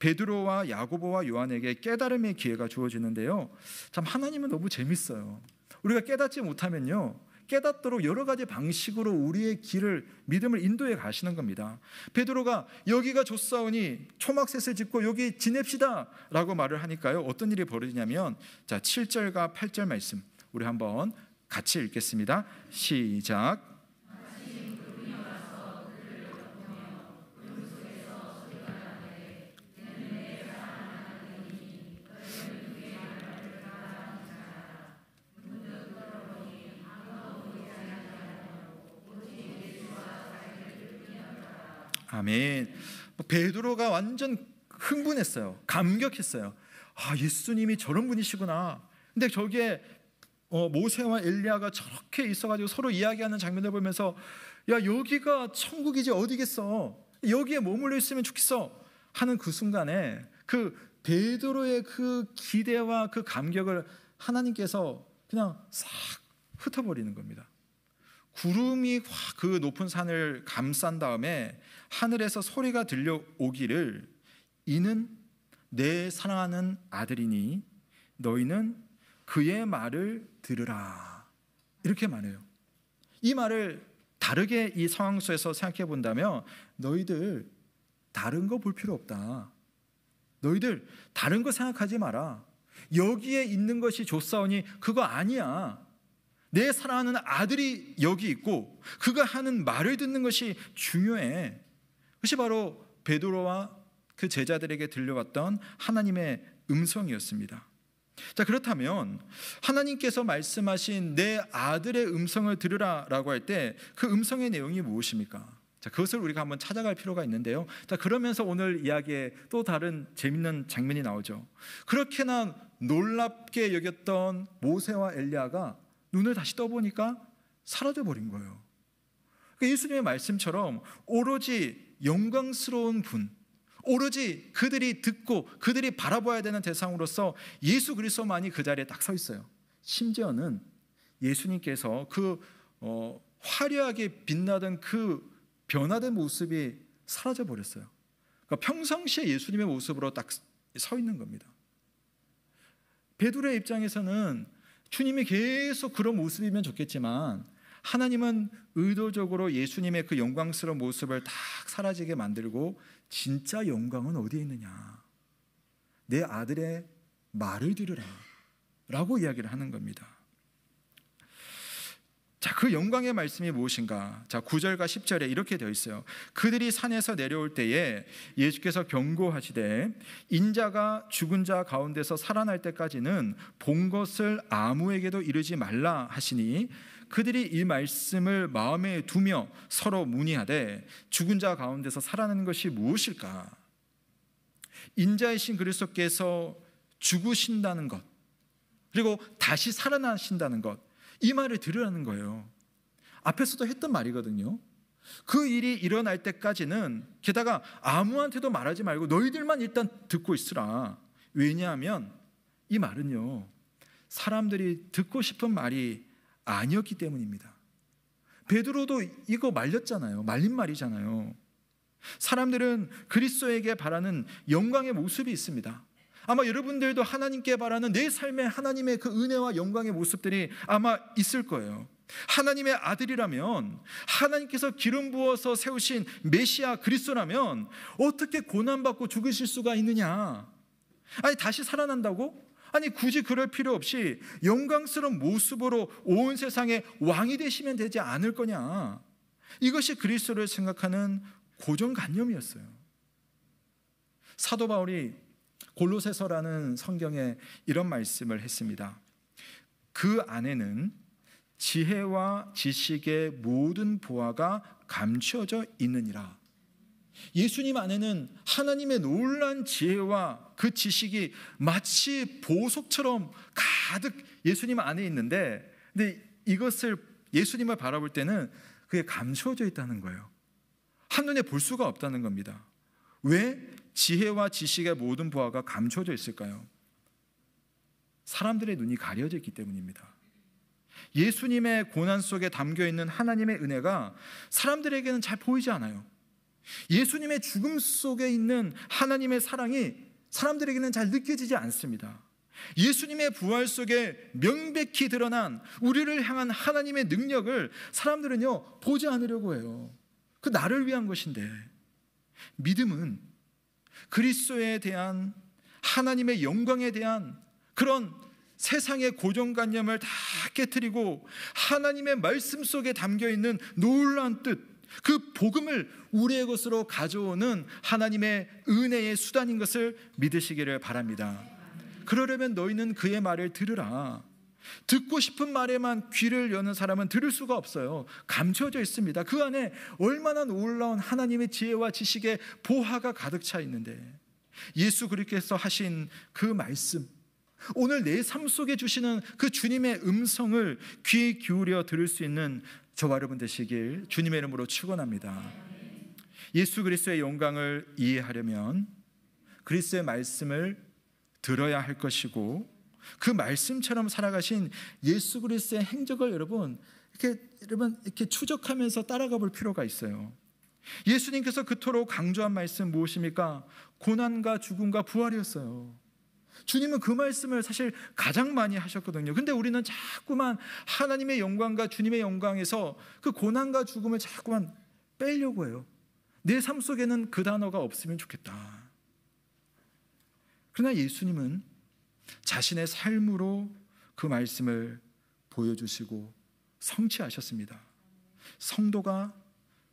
베드로와 야고보와 요한에게 깨달음의 기회가 주어지는데요, 참 하나님은 너무 재밌어요. 우리가 깨닫지 못하면요, 깨닫도록 여러 가지 방식으로 우리의 길을, 믿음을 인도해 가시는 겁니다. 베드로가 여기가 좋사오니 초막셋을 짓고 여기 지냅시다 라고 말을 하니까요, 어떤 일이 벌어지냐면, 자, 7절과 8절 말씀 우리 한번 같이 읽겠습니다. 시작. 아멘. 베드로가 완전 흥분했어요. 감격했어요. 아, 예수님이 저런 분이시구나. 근데 저기에 모세와 엘리야가 저렇게 있어가지고 서로 이야기하는 장면을 보면서, 야, 여기가 천국이지 어디겠어, 여기에 머물러 있으면 좋겠어 하는 그 순간에 그 베드로의 그 기대와 그 감격을 하나님께서 그냥 싹 흩어버리는 겁니다. 구름이 확 그 높은 산을 감싼 다음에 하늘에서 소리가 들려오기를, 이는 내 사랑하는 아들이니 너희는 그의 말을 들으라, 이렇게 말해요. 이 말을 다르게 이 상황 속에서 생각해 본다면, 너희들 다른 거 볼 필요 없다, 너희들 다른 거 생각하지 마라, 여기에 있는 것이 좋사오니 그거 아니야, 내 사랑하는 아들이 여기 있고 그가 하는 말을 듣는 것이 중요해. 그것이 바로 베드로와 그 제자들에게 들려왔던 하나님의 음성이었습니다. 자, 그렇다면 하나님께서 말씀하신 내 아들의 음성을 들으라라고 할 때 그 음성의 내용이 무엇입니까? 자, 그것을 우리가 한번 찾아갈 필요가 있는데요. 자, 그러면서 오늘 이야기에 또 다른 재밌는 장면이 나오죠. 그렇게나 놀랍게 여겼던 모세와 엘리야가 눈을 다시 떠보니까 사라져버린 거예요. 그러니까 예수님의 말씀처럼 오로지 영광스러운 분, 오로지 그들이 듣고 그들이 바라봐야 되는 대상으로서 예수 그리스도만이 그 자리에 딱 서 있어요. 심지어는 예수님께서 그 화려하게 빛나던 그 변화된 모습이 사라져버렸어요. 그러니까 평상시에 예수님의 모습으로 딱 서 있는 겁니다. 베드로의 입장에서는 주님이 계속 그런 모습이면 좋겠지만, 하나님은 의도적으로 예수님의 그 영광스러운 모습을 딱 사라지게 만들고, 진짜 영광은 어디에 있느냐, 내 아들의 말을 들으라 라고 이야기를 하는 겁니다. 자, 그 영광의 말씀이 무엇인가? 자, 9절과 10절에 이렇게 되어 있어요. 그들이 산에서 내려올 때에 예수께서 경고하시되, 인자가 죽은 자 가운데서 살아날 때까지는 본 것을 아무에게도 이르지 말라 하시니, 그들이 이 말씀을 마음에 두며 서로 문의하되, 죽은 자 가운데서 살아나는 것이 무엇일까? 인자이신 그리스도께서 죽으신다는 것, 그리고 다시 살아나신다는 것, 이 말을 들으라는 거예요. 앞에서도 했던 말이거든요. 그 일이 일어날 때까지는, 게다가 아무한테도 말하지 말고 너희들만 일단 듣고 있으라. 왜냐하면 이 말은요, 사람들이 듣고 싶은 말이 아니었기 때문입니다. 베드로도 이거 말렸잖아요. 말린 말이잖아요. 사람들은 그리스도에게 바라는 영광의 모습이 있습니다. 아마 여러분들도 하나님께 바라는 내 삶에 하나님의 그 은혜와 영광의 모습들이 아마 있을 거예요. 하나님의 아들이라면, 하나님께서 기름 부어서 세우신 메시아 그리스도라면 어떻게 고난받고 죽으실 수가 있느냐? 아니, 다시 살아난다고? 아니, 굳이 그럴 필요 없이 영광스러운 모습으로 온 세상의 왕이 되시면 되지 않을 거냐? 이것이 그리스도를 생각하는 고정관념이었어요. 사도 바울이 골로새서라는 성경에 이런 말씀을 했습니다. 그 안에는 지혜와 지식의 모든 보화가 감추어져 있느니라. 예수님 안에는 하나님의 놀라운 지혜와 그 지식이 마치 보석처럼 가득 예수님 안에 있는데, 근데 이것을 예수님을 바라볼 때는 그게 감추어져 있다는 거예요. 한눈에 볼 수가 없다는 겁니다. 왜 지혜와 지식의 모든 보화가 감춰져 있을까요? 사람들의 눈이 가려져 있기 때문입니다. 예수님의 고난 속에 담겨있는 하나님의 은혜가 사람들에게는 잘 보이지 않아요. 예수님의 죽음 속에 있는 하나님의 사랑이 사람들에게는 잘 느껴지지 않습니다. 예수님의 부활 속에 명백히 드러난 우리를 향한 하나님의 능력을 사람들은요, 보지 않으려고 해요. 그 나를 위한 것인데, 믿음은 그리스도에 대한 하나님의 영광에 대한 그런 세상의 고정관념을 다 깨트리고 하나님의 말씀 속에 담겨있는 놀라운 뜻, 그 복음을 우리의 것으로 가져오는 하나님의 은혜의 수단인 것을 믿으시기를 바랍니다. 그러려면 너희는 그의 말을 들으라. 듣고 싶은 말에만 귀를 여는 사람은 들을 수가 없어요. 감춰져 있습니다. 그 안에 얼마나 놀라운 하나님의 지혜와 지식의 보화가 가득 차 있는데, 예수 그리스도께서 하신 그 말씀, 오늘 내 삶 속에 주시는 그 주님의 음성을 귀 기울여 들을 수 있는 저와 여러분 되시길 주님의 이름으로 축원합니다. 예수 그리스도의 영광을 이해하려면 그리스도의 말씀을 들어야 할 것이고, 그 말씀처럼 살아가신 예수 그리스도의 행적을 여러분 이렇게 추적하면서 따라가 볼 필요가 있어요. 예수님께서 그토록 강조한 말씀 무엇입니까? 고난과 죽음과 부활이었어요. 주님은 그 말씀을 사실 가장 많이 하셨거든요. 근데 우리는 자꾸만 하나님의 영광과 주님의 영광에서 그 고난과 죽음을 자꾸만 빼려고 해요. 내 삶 속에는 그 단어가 없으면 좋겠다. 그러나 예수님은 자신의 삶으로 그 말씀을 보여주시고 성취하셨습니다. 성도가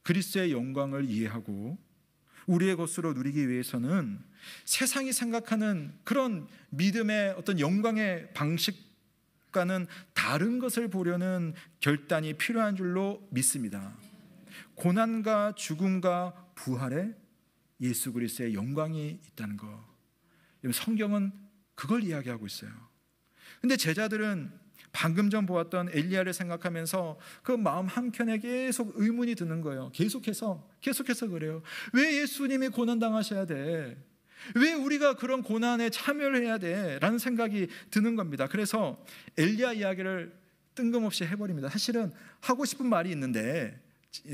그리스도의 영광을 이해하고 우리의 것으로 누리기 위해서는 세상이 생각하는 그런 믿음의 어떤 영광의 방식과는 다른 것을 보려는 결단이 필요한 줄로 믿습니다. 고난과 죽음과 부활에 예수 그리스도의 영광이 있다는 것, 성경은 그걸 이야기하고 있어요. 근데 제자들은 방금 전 보았던 엘리야를 생각하면서 그 마음 한켠에 계속 의문이 드는 거예요. 계속해서 그래요. 왜 예수님이 고난당하셔야 돼? 왜 우리가 그런 고난에 참여를 해야 돼? 라는 생각이 드는 겁니다. 그래서 엘리야 이야기를 뜬금없이 해버립니다. 사실은 하고 싶은 말이 있는데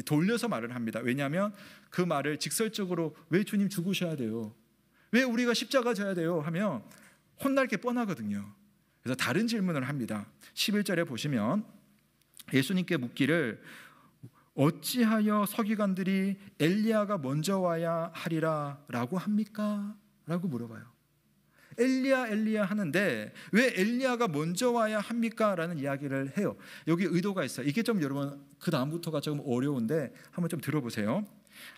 돌려서 말을 합니다. 왜냐하면 그 말을 직설적으로 왜 주님 죽으셔야 돼요? 왜 우리가 십자가 져야 돼요? 하면 혼날 게 뻔하거든요. 그래서 다른 질문을 합니다. 11절에 보시면 예수님께 묻기를 어찌하여 서기관들이 엘리야가 먼저 와야 하리라 라고 합니까? 라고 물어봐요. 엘리야 하는데 왜 엘리야가 먼저 와야 합니까? 라는 이야기를 해요. 여기 의도가 있어요. 이게 좀 여러분 그 다음부터가 조금 어려운데 한번 좀 들어보세요.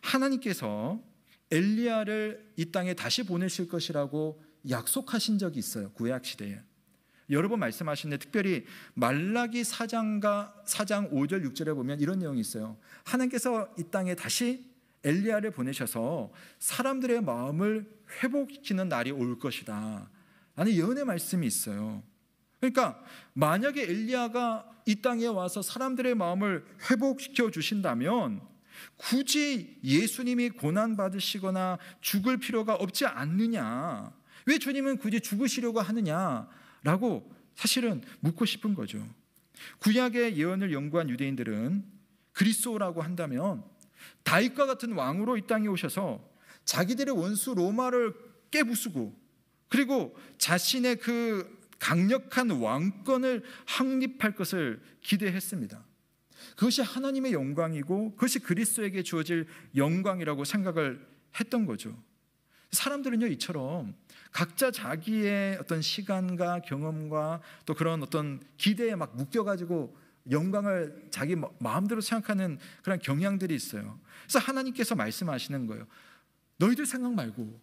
하나님께서 엘리야를 이 땅에 다시 보내실 것이라고 약속하신 적이 있어요. 구약 시대에. 여러 번 말씀하시는데 특별히 말라기 4장 5절 6절에 보면 이런 내용이 있어요. 하나님께서 이 땅에 다시 엘리야를 보내셔서 사람들의 마음을 회복시키는 날이 올 것이다 라는 예언의 말씀이 있어요. 그러니까 만약에 엘리야가 이 땅에 와서 사람들의 마음을 회복시켜 주신다면 굳이 예수님이 고난받으시거나 죽을 필요가 없지 않느냐, 왜 주님은 굳이 죽으시려고 하느냐라고 사실은 묻고 싶은 거죠. 구약의 예언을 연구한 유대인들은 그리스도라고 한다면 다윗과 같은 왕으로 이 땅에 오셔서 자기들의 원수 로마를 깨부수고 그리고 자신의 그 강력한 왕권을 확립할 것을 기대했습니다. 그것이 하나님의 영광이고 그것이 그리스도에게 주어질 영광이라고 생각을 했던 거죠. 사람들은요, 이처럼 각자 자기의 어떤 시간과 경험과 또 그런 어떤 기대에 막 묶여가지고 영광을 자기 마음대로 생각하는 그런 경향들이 있어요. 그래서 하나님께서 말씀하시는 거예요. 너희들 생각 말고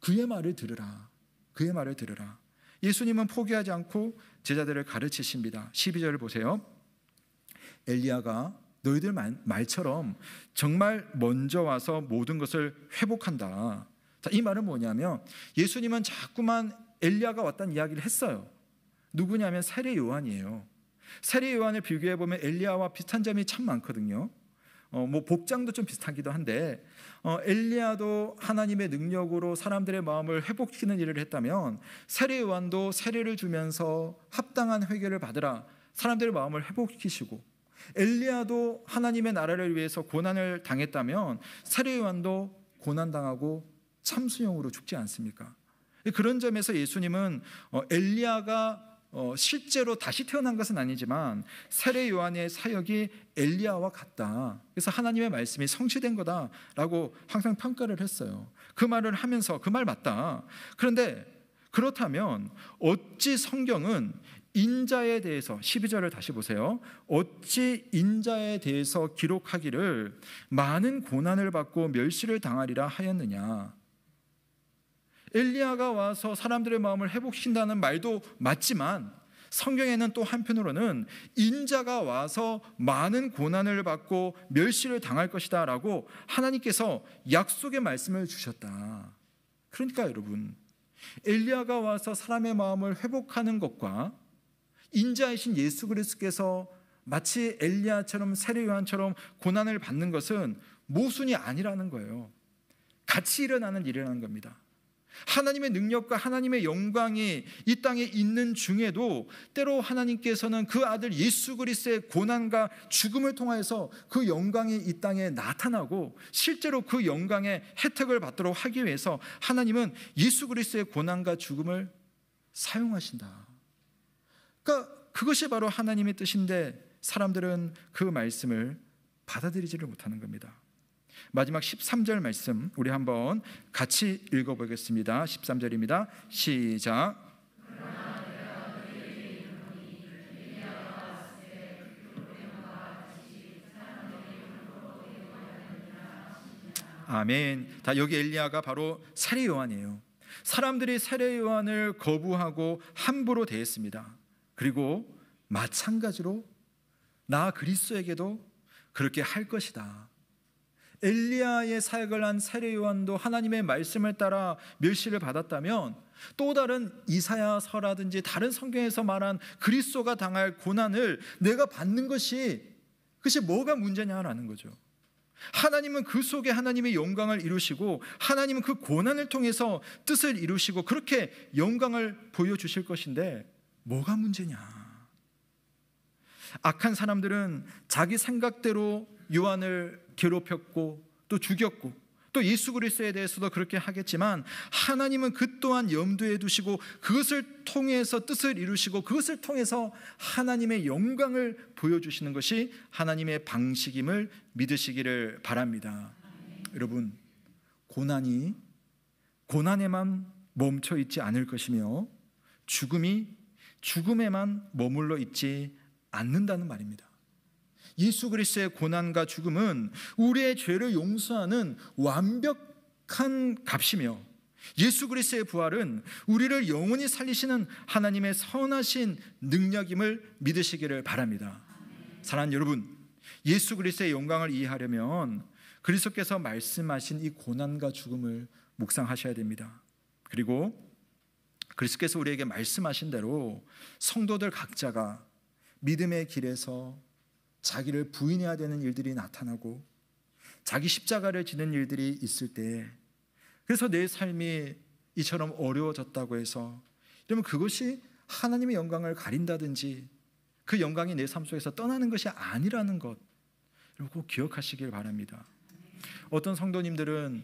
그의 말을 들으라. 그의 말을 들으라. 예수님은 포기하지 않고 제자들을 가르치십니다. 12절을 보세요. 엘리야가 너희들 말처럼 정말 먼저 와서 모든 것을 회복한다. 자, 이 말은 뭐냐면 예수님은 자꾸만 엘리야가 왔다는 이야기를 했어요. 누구냐면 세례 요한이에요. 세례 요한을 비교해 보면 엘리야와 비슷한 점이 참 많거든요. 뭐 복장도 좀 비슷하기도 한데 엘리야도 하나님의 능력으로 사람들의 마음을 회복시키는 일을 했다면 세례 요한도 세례를 주면서 합당한 회개를 받으라 사람들의 마음을 회복시키시고, 엘리야도 하나님의 나라를 위해서 고난을 당했다면 세례 요한도 고난당하고 참수형으로 죽지 않습니까? 그런 점에서 예수님은 엘리야가 실제로 다시 태어난 것은 아니지만 세례 요한의 사역이 엘리야와 같다. 그래서 하나님의 말씀이 성취된 거다라고 항상 평가를 했어요. 그 말을 하면서 그 말 맞다. 그런데 그렇다면 어찌 성경은 인자에 대해서 12절을 다시 보세요. 어찌 인자에 대해서 기록하기를 많은 고난을 받고 멸시를 당하리라 하였느냐. 엘리야가 와서 사람들의 마음을 회복시킨다는 말도 맞지만 성경에는 또 한편으로는 인자가 와서 많은 고난을 받고 멸시를 당할 것이다 라고 하나님께서 약속의 말씀을 주셨다. 그러니까 여러분, 엘리야가 와서 사람의 마음을 회복하는 것과 인자이신 예수 그리스도께서 마치 엘리야처럼 세례 요한처럼 고난을 받는 것은 모순이 아니라는 거예요. 같이 일어나는 일이라는 겁니다. 하나님의 능력과 하나님의 영광이 이 땅에 있는 중에도 때로 하나님께서는 그 아들 예수 그리스도의 고난과 죽음을 통해서 그 영광이 이 땅에 나타나고 실제로 그 영광의 혜택을 받도록 하기 위해서 하나님은 예수 그리스도의 고난과 죽음을 사용하신다. 그러니까 그것이 바로 하나님의 뜻인데 사람들은 그 말씀을 받아들이지를 못하는 겁니다. 마지막 13절 말씀 우리 한번 같이 읽어보겠습니다. 13절입니다. 시작. 아멘. 다 여기 엘리야가 바로 세례 요한이에요. 사람들이 세례 요한을 거부하고 함부로 대했습니다. 그리고 마찬가지로 나 그리스도에게도 그렇게 할 것이다. 엘리야의 사역을 한 세례 요한도 하나님의 말씀을 따라 멸시를 받았다면 또 다른 이사야서라든지 다른 성경에서 말한 그리스도가 당할 고난을 내가 받는 그것이 뭐가 문제냐라는 거죠. 하나님은 그 속에 하나님의 영광을 이루시고 하나님은 그 고난을 통해서 뜻을 이루시고 그렇게 영광을 보여주실 것인데 뭐가 문제냐. 악한 사람들은 자기 생각대로 요한을 괴롭혔고 또 죽였고 또 예수 그리스도에 대해서도 그렇게 하겠지만 하나님은 그 또한 염두에 두시고 그것을 통해서 뜻을 이루시고 그것을 통해서 하나님의 영광을 보여주시는 것이 하나님의 방식임을 믿으시기를 바랍니다. 여러분, 고난에만 멈춰 있지 않을 것이며 죽음에만 머물러 있지 않는다는 말입니다. 예수 그리스도의 고난과 죽음은 우리의 죄를 용서하는 완벽한 값이며 예수 그리스도의 부활은 우리를 영원히 살리시는 하나님의 선하신 능력임을 믿으시기를 바랍니다. 사랑하는 여러분, 예수 그리스도의 영광을 이해하려면 그리스도께서 말씀하신 이 고난과 죽음을 묵상하셔야 됩니다. 그리고 그리스도께서 우리에게 말씀하신 대로 성도들 각자가 믿음의 길에서 자기를 부인해야 되는 일들이 나타나고 자기 십자가를 지는 일들이 있을 때 그래서 내 삶이 이처럼 어려워졌다고 해서 그러면 그것이 하나님의 영광을 가린다든지 그 영광이 내 삶 속에서 떠나는 것이 아니라는 것, 꼭 기억하시길 바랍니다. 어떤 성도님들은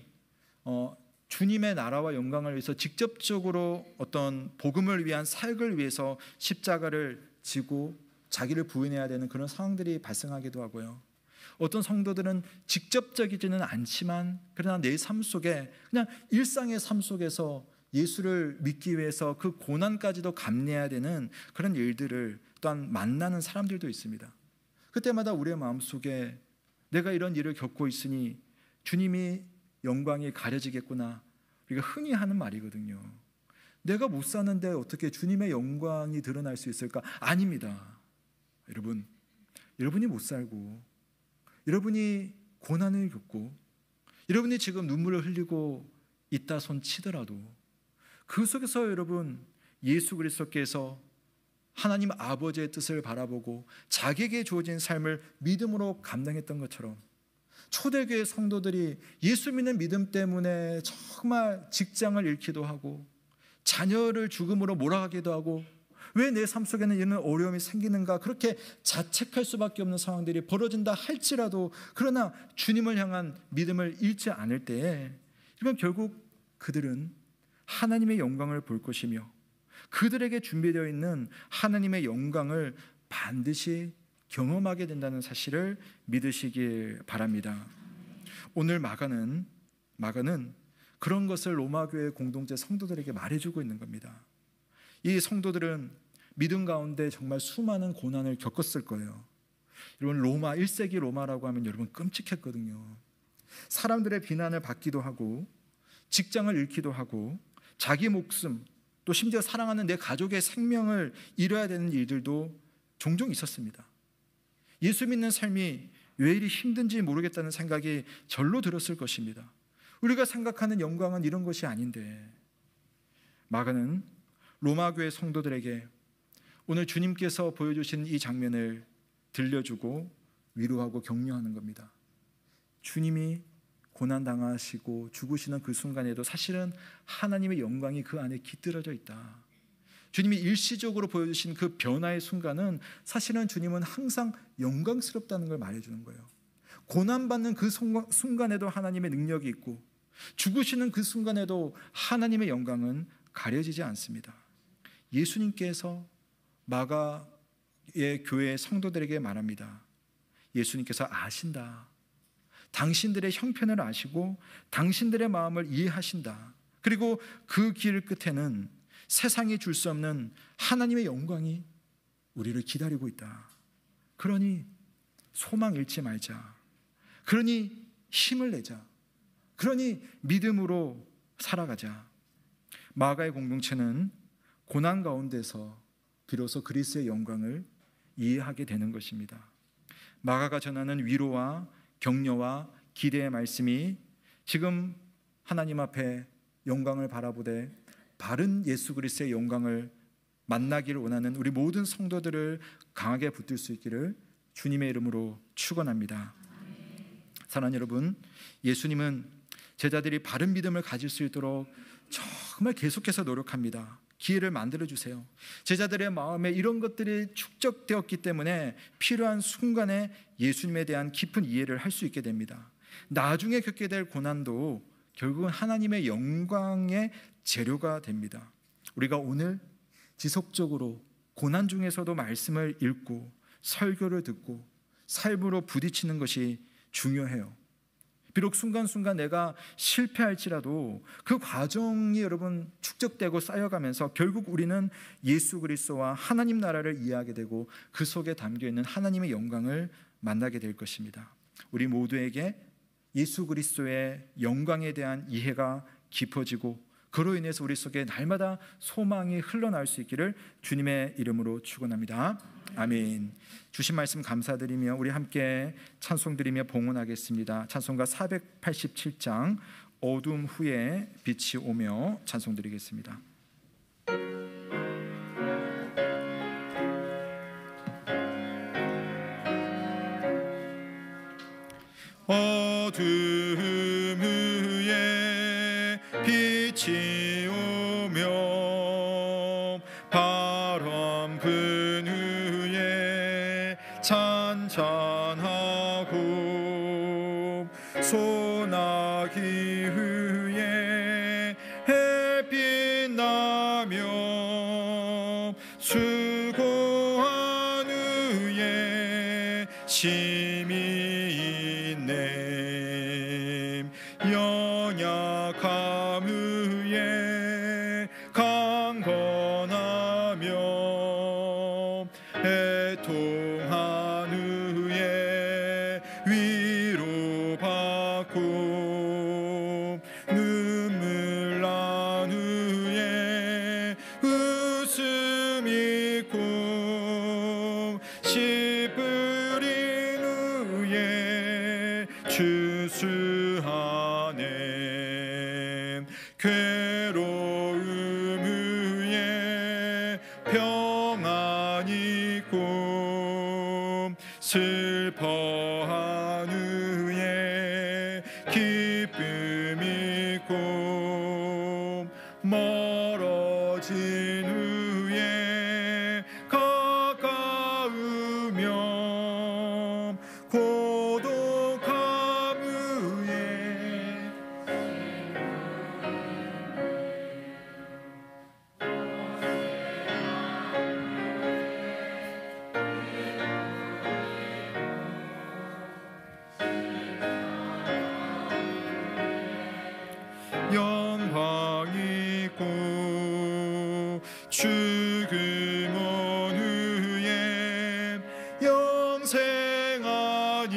주님의 나라와 영광을 위해서 직접적으로 어떤 복음을 위한 사역을 위해서 십자가를 지고 자기를 부인해야 되는 그런 상황들이 발생하기도 하고요. 어떤 성도들은 직접적이지는 않지만 그러나 내 삶 속에 그냥 일상의 삶 속에서 예수를 믿기 위해서 그 고난까지도 감내해야 되는 그런 일들을 또한 만나는 사람들도 있습니다. 그때마다 우리의 마음속에 내가 이런 일을 겪고 있으니 주님이 영광이 가려지겠구나, 우리가 흔히 하는 말이거든요. 내가 못 사는데 어떻게 주님의 영광이 드러날 수 있을까? 아닙니다. 여러분이 못 살고, 여러분이 고난을 겪고, 여러분이 지금 눈물을 흘리고 있다 손 치더라도 그 속에서 여러분 예수 그리스도께서 하나님 아버지의 뜻을 바라보고 자기에게 주어진 삶을 믿음으로 감당했던 것처럼 초대교회 성도들이 예수 믿는 믿음 때문에 정말 직장을 잃기도 하고 자녀를 죽음으로 몰아가기도 하고 왜 내 삶 속에는 이런 어려움이 생기는가 그렇게 자책할 수밖에 없는 상황들이 벌어진다 할지라도 그러나 주님을 향한 믿음을 잃지 않을 때에 이건 결국 그들은 하나님의 영광을 볼 것이며 그들에게 준비되어 있는 하나님의 영광을 반드시 경험하게 된다는 사실을 믿으시길 바랍니다. 오늘 마가는 그런 것을 로마교회 공동체 성도들에게 말해주고 있는 겁니다. 이 성도들은 믿음 가운데 정말 수많은 고난을 겪었을 거예요. 여러분 1세기 로마라고 하면 여러분 끔찍했거든요. 사람들의 비난을 받기도 하고 직장을 잃기도 하고 자기 목숨 또 심지어 사랑하는 내 가족의 생명을 잃어야 되는 일들도 종종 있었습니다. 예수 믿는 삶이 왜 이리 힘든지 모르겠다는 생각이 절로 들었을 것입니다. 우리가 생각하는 영광은 이런 것이 아닌데 마가는 로마교회 성도들에게 오늘 주님께서 보여주신 이 장면을 들려주고 위로하고 격려하는 겁니다. 주님이 고난당하시고 죽으시는 그 순간에도 사실은 하나님의 영광이 그 안에 깃들어져 있다. 주님이 일시적으로 보여주신 그 변화의 순간은 사실은 주님은 항상 영광스럽다는 걸 말해주는 거예요. 고난받는 그 순간에도 하나님의 능력이 있고 죽으시는 그 순간에도 하나님의 영광은 가려지지 않습니다. 예수님께서 마가의 교회 성도들에게 말합니다. 예수님께서 아신다. 당신들의 형편을 아시고 당신들의 마음을 이해하신다. 그리고 그 길 끝에는 세상이 줄 수 없는 하나님의 영광이 우리를 기다리고 있다. 그러니 소망 잃지 말자. 그러니 힘을 내자. 그러니 믿음으로 살아가자. 마가의 공동체는 고난 가운데서 비로소 그리스도의 영광을 이해하게 되는 것입니다. 마가가 전하는 위로와 격려와 기대의 말씀이 지금 하나님 앞에 영광을 바라보되 바른 예수 그리스도의 영광을 만나기를 원하는 우리 모든 성도들을 강하게 붙들 수 있기를 주님의 이름으로 축원합니다. 사랑하는 여러분, 예수님은 제자들이 바른 믿음을 가질 수 있도록 정말 계속해서 노력합니다. 기회를 만들어 주세요. 제자들의 마음에 이런 것들이 축적되었기 때문에 필요한 순간에 예수님에 대한 깊은 이해를 할 수 있게 됩니다. 나중에 겪게 될 고난도 결국은 하나님의 영광의 재료가 됩니다. 우리가 오늘 지속적으로 고난 중에서도 말씀을 읽고 설교를 듣고 삶으로 부딪히는 것이 중요해요. 비록 순간순간 내가 실패할지라도 그 과정이 여러분 축적되고 쌓여가면서 결국 우리는 예수 그리스도와 하나님 나라를 이해하게 되고 그 속에 담겨있는 하나님의 영광을 만나게 될 것입니다. 우리 모두에게 예수 그리스도의 영광에 대한 이해가 깊어지고 그로 인해서 우리 속에 날마다 소망이 흘러나올 수 있기를 주님의 이름으로 축원합니다. 아멘. 주신 말씀 감사드리며 우리 함께 찬송드리며 봉헌하겠습니다. 찬송가 487장 어둠 후에 빛이 오며 찬송드리겠습니다. 어둠 후에 빛이 오며 바람 분 후에 찬찬하고 수고한 후에 심히 인내 연약함 후에 강건하며 애통한 후에 위로받고 눈물 난 후에 웃음 있고 씨 뿌린 후에 추수하네 괴로움 후에 평안 있고 슬퍼한 후에 기쁨 있고 멀어진 후에 가까우며 고독함 후에 영광 있고 죽음 온 후에 영생하니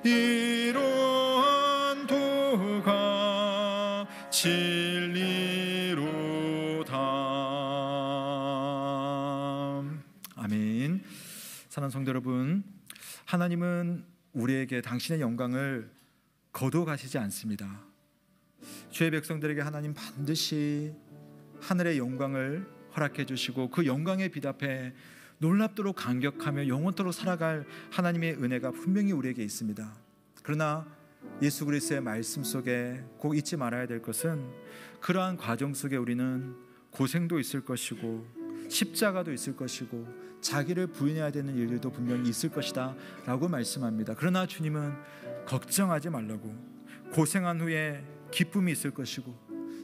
이러한 도가 진리로다. 아멘. 사랑하는 성도 여러분, 하나님은 우리에게 당신의 영광을 거둬가시지 않습니다. 주의 백성들에게 하나님 반드시 하늘의 영광을 허락해 주시고 그 영광의 빛 앞에 놀랍도록 감격하며 영원토록 살아갈 하나님의 은혜가 분명히 우리에게 있습니다. 그러나 예수 그리스도의 말씀 속에 꼭 잊지 말아야 될 것은 그러한 과정 속에 우리는 고생도 있을 것이고 십자가도 있을 것이고 자기를 부인해야 되는 일들도 분명히 있을 것이다 라고 말씀합니다. 그러나 주님은 걱정하지 말라고, 고생한 후에 기쁨이 있을 것이고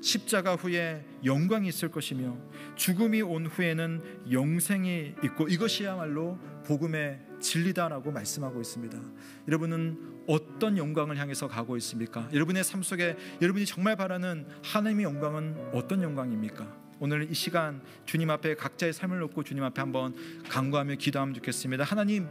십자가 후에 영광이 있을 것이며 죽음이 온 후에는 영생이 있고 이것이야말로 복음의 진리다라고 말씀하고 있습니다. 여러분은 어떤 영광을 향해서 가고 있습니까? 여러분의 삶 속에 여러분이 정말 바라는 하나님의 영광은 어떤 영광입니까? 오늘 이 시간 주님 앞에 각자의 삶을 놓고 주님 앞에 한번 간구하며 기도하면 좋겠습니다. 하나님,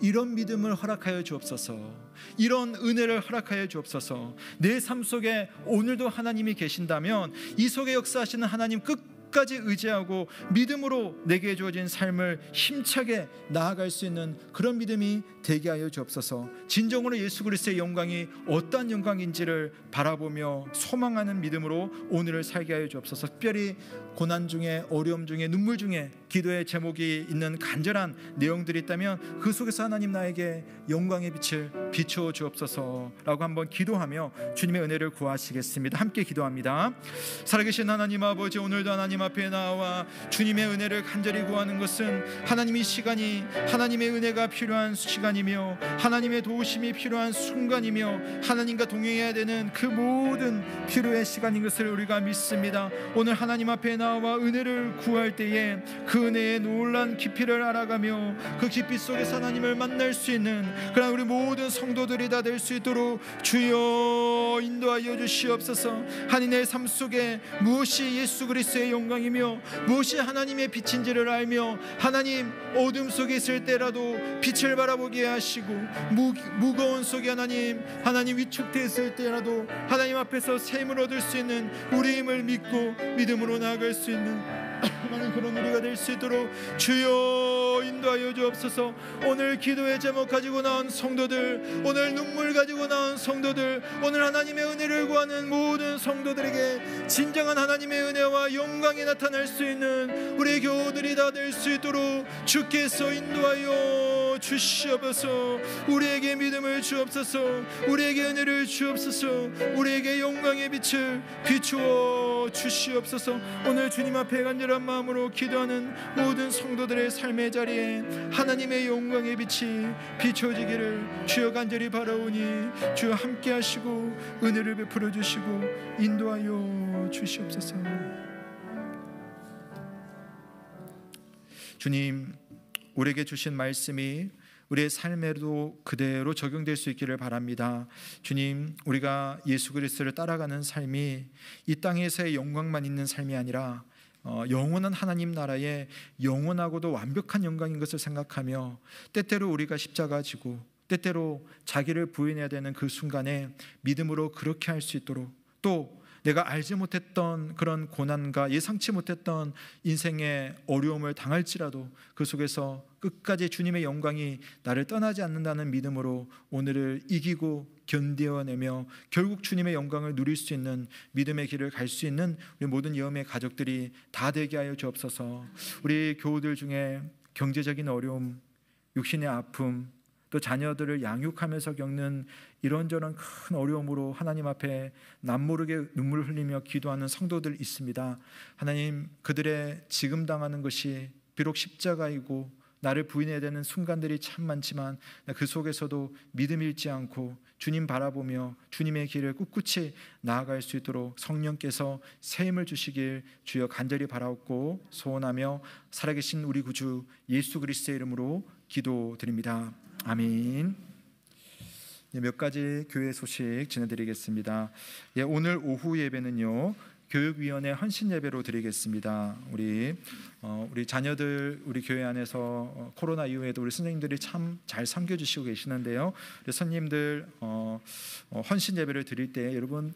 이런 믿음을 허락하여 주옵소서. 이런 은혜를 허락하여 주옵소서. 내 삶 속에 오늘도 하나님이 계신다면 이 속에 역사하시는 하나님 끝까지 의지하고 믿음으로 내게 주어진 삶을 힘차게 나아갈 수 있는 그런 믿음이 되게 하여 주옵소서. 진정으로 예수 그리스도의 영광이 어떠한 영광인지를 바라보며 소망하는 믿음으로 오늘을 살게 하여 주옵소서. 특별히 고난 중에, 어려움 중에, 눈물 중에 기도의 제목이 있는 간절한 내용들이 있다면 그 속에서 하나님 나에게 영광의 빛을 비추어 주옵소서라고 한번 기도하며 주님의 은혜를 구하시겠습니다. 함께 기도합니다. 살아계신 하나님 아버지, 오늘도 하나님 앞에 나와 주님의 은혜를 간절히 구하는 것은 하나님 이 시간이 하나님의 은혜가 필요한 시간이며 하나님의 도우심이 필요한 순간이며 하나님과 동행해야 되는 그 모든 필요의 시간인 것을 우리가 믿습니다. 오늘 하나님 앞에 나와 은혜를 구할 때에 그 은혜의 놀란 깊이를 알아가며 그 깊이 속에서 하나님을 만날 수 있는 그러나 우리 모든 성도들이 다 될 수 있도록 주여 인도하여 주시옵소서. 하나님의 삶 속에 무엇이 예수 그리스도의 영광이며 무엇이 하나님의 빛인지를 알며 하나님 어둠 속에 있을 때라도 빛을 바라보게 하시고 무거운 속에 하나님 위축되어 있을 때라도 하나님 앞에서 샘을 얻을 수 있는 우리 힘을 믿고 믿음으로 나아갈 수 있는 하나님 그런 우리가 될 수 있도록 주여 인도하여 주옵소서. 오늘 기도의 제목 가지고 나온 성도들, 오늘 눈물 가지고 나온 성도들, 오늘 하나님의 은혜를 구하는 모든 성도들에게 진정한 하나님의 은혜와 영광이 나타날 수 있는 우리의 교우들이 다 될 수 있도록 주께서 인도하여 주시옵소서. 우리에게 믿음을 주옵소서. 우리에게 은혜를 주옵소서. 우리에게 영광의 빛을 비추어 주시옵소서. 오늘 주님 앞에 간절한 마음으로 기도하는 모든 성도들의 삶의 자리에 하나님의 영광의 빛이 비춰지기를 주여 간절히 바라오니 주여 함께 하시고 은혜를 베풀어 주시고 인도하여 주시옵소서. 주님, 우리에게 주신 말씀이 우리의 삶에도 그대로 적용될 수 있기를 바랍니다. 주님, 우리가 예수 그리스도를 따라가는 삶이 이 땅에서의 영광만 있는 삶이 아니라 영원한 하나님 나라의 영원하고도 완벽한 영광인 것을 생각하며 때때로 우리가 십자가 지고 때때로 자기를 부인해야 되는 그 순간에 믿음으로 그렇게 할 수 있도록, 또 내가 알지 못했던 그런 고난과 예상치 못했던 인생의 어려움을 당할지라도 그 속에서 끝까지 주님의 영광이 나를 떠나지 않는다는 믿음으로 오늘을 이기고 견뎌내며 결국 주님의 영광을 누릴 수 있는 믿음의 길을 갈 수 있는 우리 모든 예언의 가족들이 다 되게 하여 주옵소서. 우리 교우들 중에 경제적인 어려움, 육신의 아픔, 또 자녀들을 양육하면서 겪는 이런저런 큰 어려움으로 하나님 앞에 남모르게 눈물 흘리며 기도하는 성도들 있습니다. 하나님, 그들의 지금 당하는 것이 비록 십자가이고 나를 부인해야 되는 순간들이 참 많지만 그 속에서도 믿음 잃지 않고 주님 바라보며 주님의 길을 꿋꿋이 나아갈 수 있도록 성령께서 새 힘을 주시길 주여 간절히 바라옵고 소원하며 살아계신 우리 구주 예수 그리스도의 이름으로 기도드립니다. 아멘. 몇 가지 교회 소식 전해드리겠습니다. 오늘 오후 예배는요, 교육위원회 헌신 예배로 드리겠습니다. 우리 자녀들 우리 교회 안에서 코로나 이후에도 우리 선생님들이 참 잘 섬겨주시고 계시는데요. 우리 선생님들 헌신 예배를 드릴 때 여러분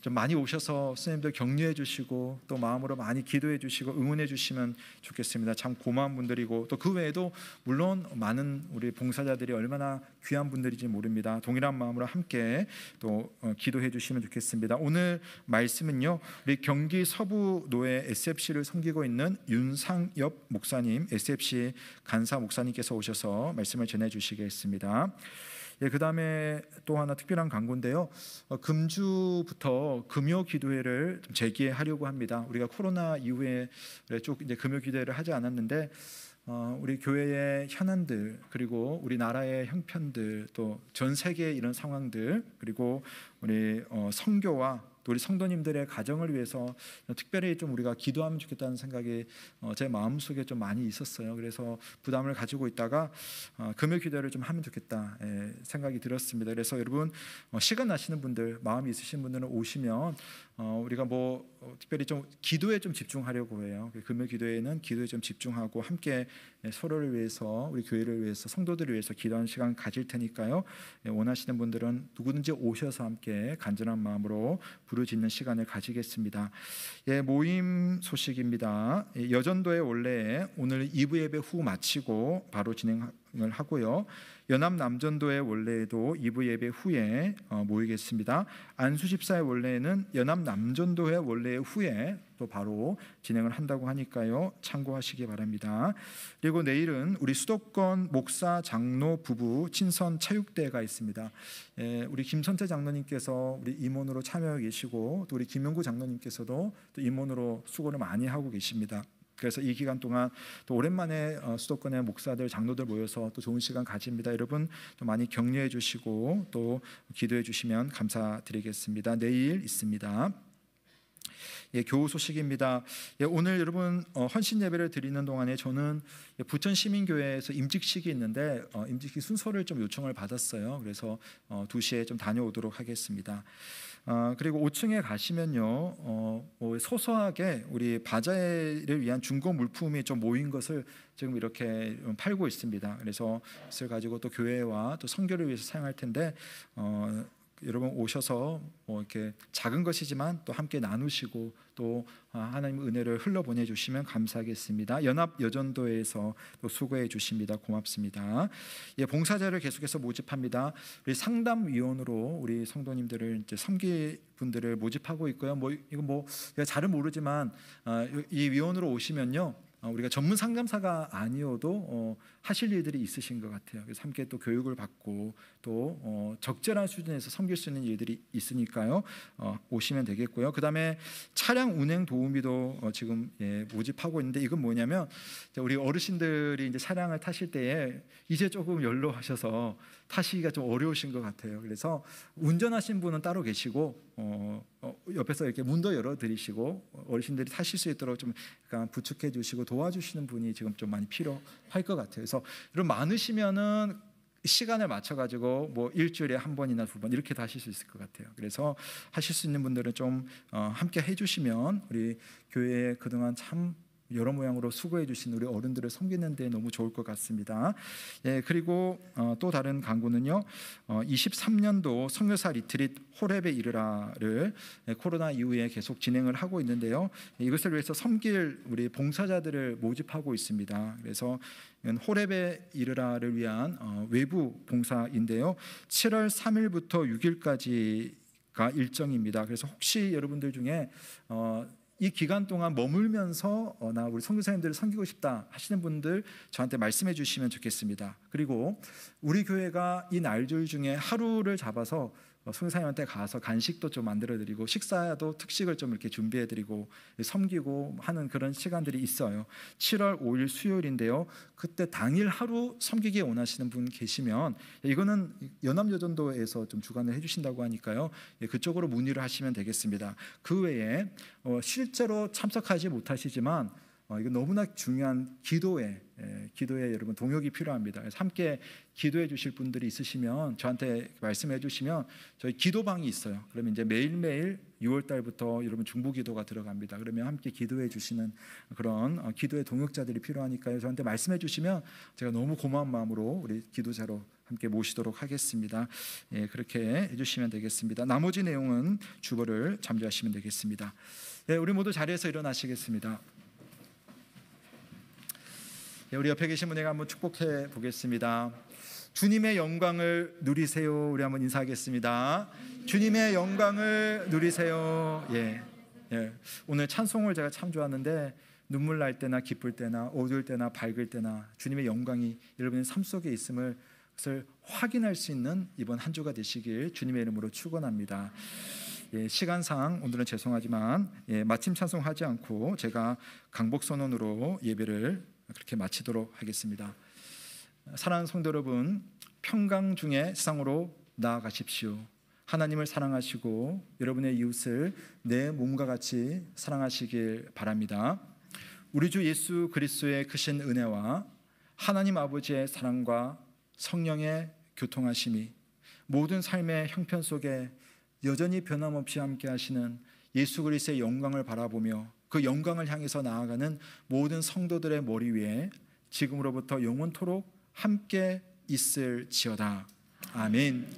좀 많이 오셔서 선생님들 격려해 주시고 또 마음으로 많이 기도해 주시고 응원해 주시면 좋겠습니다. 참 고마운 분들이고 또 그 외에도 물론 많은 우리 봉사자들이 얼마나 귀한 분들인지 모릅니다. 동일한 마음으로 함께 또 기도해 주시면 좋겠습니다. 오늘 말씀은요, 우리 경기 서부노회 SFC를 섬기고 있는 윤상엽 목사님, SFC 간사 목사님께서 오셔서 말씀을 전해 주시겠습니다. 그 다음에 또 하나 특별한 광고인데요. 금주부터 금요 기도회를 좀 재개하려고 합니다. 우리가 코로나 이후에 쭉 이제 금요 기도회를 하지 않았는데 우리 교회의 현안들, 그리고 우리 나라의 형편들, 또 전 세계의 이런 상황들, 그리고 우리 선교와 또 우리 성도님들의 가정을 위해서 특별히 좀 우리가 기도하면 좋겠다는 생각이 제 마음속에 좀 많이 있었어요. 그래서 부담을 가지고 있다가 금요 기도를 좀 하면 좋겠다 생각이 들었습니다. 그래서 여러분 시간 나시는 분들, 마음이 있으신 분들은 오시면 우리가 뭐 특별히 좀 기도에 좀 집중하려고 해요. 금요 기도에는 기도에 좀 집중하고 함께 서로를 위해서, 우리 교회를 위해서, 성도들을 위해서 기도하는 시간 가질 테니까요. 원하시는 분들은 누구든지 오셔서 함께 간절한 마음으로 부르짖는 시간을 가지겠습니다. 모임 소식입니다. 여전도의 원래 오늘 2부 예배 후 마치고 바로 진행을 하고요. 연합 남전도의 원래에도 2부 예배 후에 모이겠습니다. 안수집사의 원래는 연합 남전도의 원래 후에 또 바로 진행을 한다고 하니까요, 참고하시기 바랍니다. 그리고 내일은 우리 수도권 목사 장로 부부 친선 체육대회가 있습니다. 우리 김선태 장로님께서 우리 임원으로 참여하고 계시고 또 우리 김영구 장로님께서도 또 임원으로 수고를 많이 하고 계십니다. 그래서 이 기간 동안 또 오랜만에 수도권의 목사들, 장로들 모여서 또 좋은 시간 가집니다. 여러분 또 많이 격려해 주시고 또 기도해 주시면 감사드리겠습니다. 내일 있습니다. 교우 소식입니다. 오늘 여러분 헌신 예배를 드리는 동안에 저는 부천 시민교회에서 임직식이 있는데 임직식 순서를 좀 요청을 받았어요. 그래서 2시에 좀 다녀오도록 하겠습니다. 그리고 5층에 가시면요, 소소하게 우리 바자회를 위한 중고 물품이 좀 모인 것을 지금 이렇게 팔고 있습니다. 그래서 그것을 가지고 또 교회와 또 선교를 위해서 사용할 텐데 여러분 오셔서 이렇게 작은 것이지만 또 함께 나누시고 또 하나님의 은혜를 흘러 보내주시면 감사하겠습니다. 연합 여전도에서 또 수고해 주십니다. 고맙습니다. 봉사자를 계속해서 모집합니다. 우리 상담위원으로 우리 성도님들을 이제 섬길 분들을 모집하고 있고요. 이거 제가 잘은 모르지만 이 위원으로 오시면요, 우리가 전문 상담사가 아니어도 하실 일들이 있으신 것 같아요. 그래서 함께 또 교육을 받고 또 적절한 수준에서 섬길 수 있는 일들이 있으니까요. 오시면 되겠고요. 그다음에 차량 운행 도우미도 지금 모집하고 있는데 이건 뭐냐면 우리 어르신들이 이제 차량을 타실 때에 이제 조금 연로하셔서 타시기가 좀 어려우신 것 같아요. 그래서 운전하신 분은 따로 계시고 옆에서 이렇게 문도 열어드리시고 어르신들이 타실 수 있도록 좀 약간 부축해 주시고 도와주시는 분이 지금 좀 많이 필요할 것 같아요. 그래서 여러분 많으시면은 시간을 맞춰가지고 뭐 일주일에 한 번이나 두 번 이렇게 다 하실 수 있을 것 같아요. 그래서 하실 수 있는 분들은 좀 함께 해주시면 우리 교회에 그동안 참 여러 모양으로 수고해 주신 우리 어른들을 섬기는 데 너무 좋을 것 같습니다. 예, 그리고 또 다른 강구는요, 23년도 선교사 리트릿 호렙에 이르라를 코로나 이후에 계속 진행을 하고 있는데요. 이것을 위해서 섬길 우리 봉사자들을 모집하고 있습니다. 그래서 호렙에 이르라를 위한 외부 봉사인데요. 7월 3일부터 6일까지가 일정입니다. 그래서 혹시 여러분들 중에 이 기간 동안 머물면서 나 우리 선교사님들을 섬기고 싶다 하시는 분들 저한테 말씀해 주시면 좋겠습니다. 그리고 우리 교회가 이 날들 중에 하루를 잡아서 선교사님한테 가서 간식도 좀 만들어드리고 식사도 특식을 좀 이렇게 준비해드리고 섬기고 하는 그런 시간들이 있어요. 7월 5일 수요일인데요. 그때 당일 하루 섬기기에 원하시는 분 계시면 이거는 연합여전도에서 좀 주관을 해주신다고 하니까요. 그쪽으로 문의를 하시면 되겠습니다. 그 외에 실제로 참석하지 못하시지만 이거 너무나 중요한 기도에 여러분 동역이 필요합니다. 그래서 함께 기도해 주실 분들이 있으시면 저한테 말씀해 주시면 저희 기도방이 있어요. 그러면 이제 매일매일 6월 달부터 여러분 중보기도가 들어갑니다. 그러면 함께 기도해 주시는 그런 기도의 동역자들이 필요하니까요. 저한테 말씀해 주시면 제가 너무 고마운 마음으로 우리 기도자로 함께 모시도록 하겠습니다. 예, 그렇게 해주시면 되겠습니다. 나머지 내용은 주보를 참조하시면 되겠습니다. 예, 우리 모두 자리에서 일어나시겠습니다. 우리 옆에 계신 분에게 한번 축복해 보겠습니다. 주님의 영광을 누리세요. 우리 한번 인사하겠습니다. 주님의 영광을 누리세요. 예. 오늘 찬송을 제가 참 좋았는데 눈물 날 때나 기쁠 때나 어두울 때나 밝을 때나 주님의 영광이 여러분의 삶 속에 있음을 그것을 확인할 수 있는 이번 한 주가 되시길 주님의 이름으로 축원합니다. 예, 시간상 오늘은 죄송하지만 마침 찬송하지 않고 제가 강복 선언으로 예배를 그렇게 마치도록 하겠습니다. 사랑하는 성도 여러분, 평강 중에 세상으로 나아가십시오. 하나님을 사랑하시고 여러분의 이웃을 내 몸과 같이 사랑하시길 바랍니다. 우리 주 예수 그리스도의 크신 은혜와 하나님 아버지의 사랑과 성령의 교통하심이 모든 삶의 형편 속에 여전히 변함없이 함께 하시는 예수 그리스도의 영광을 바라보며 그 영광을 향해서 나아가는 모든 성도들의 머리 위에 지금으로부터 영원토록 함께 있을지어다. 아멘.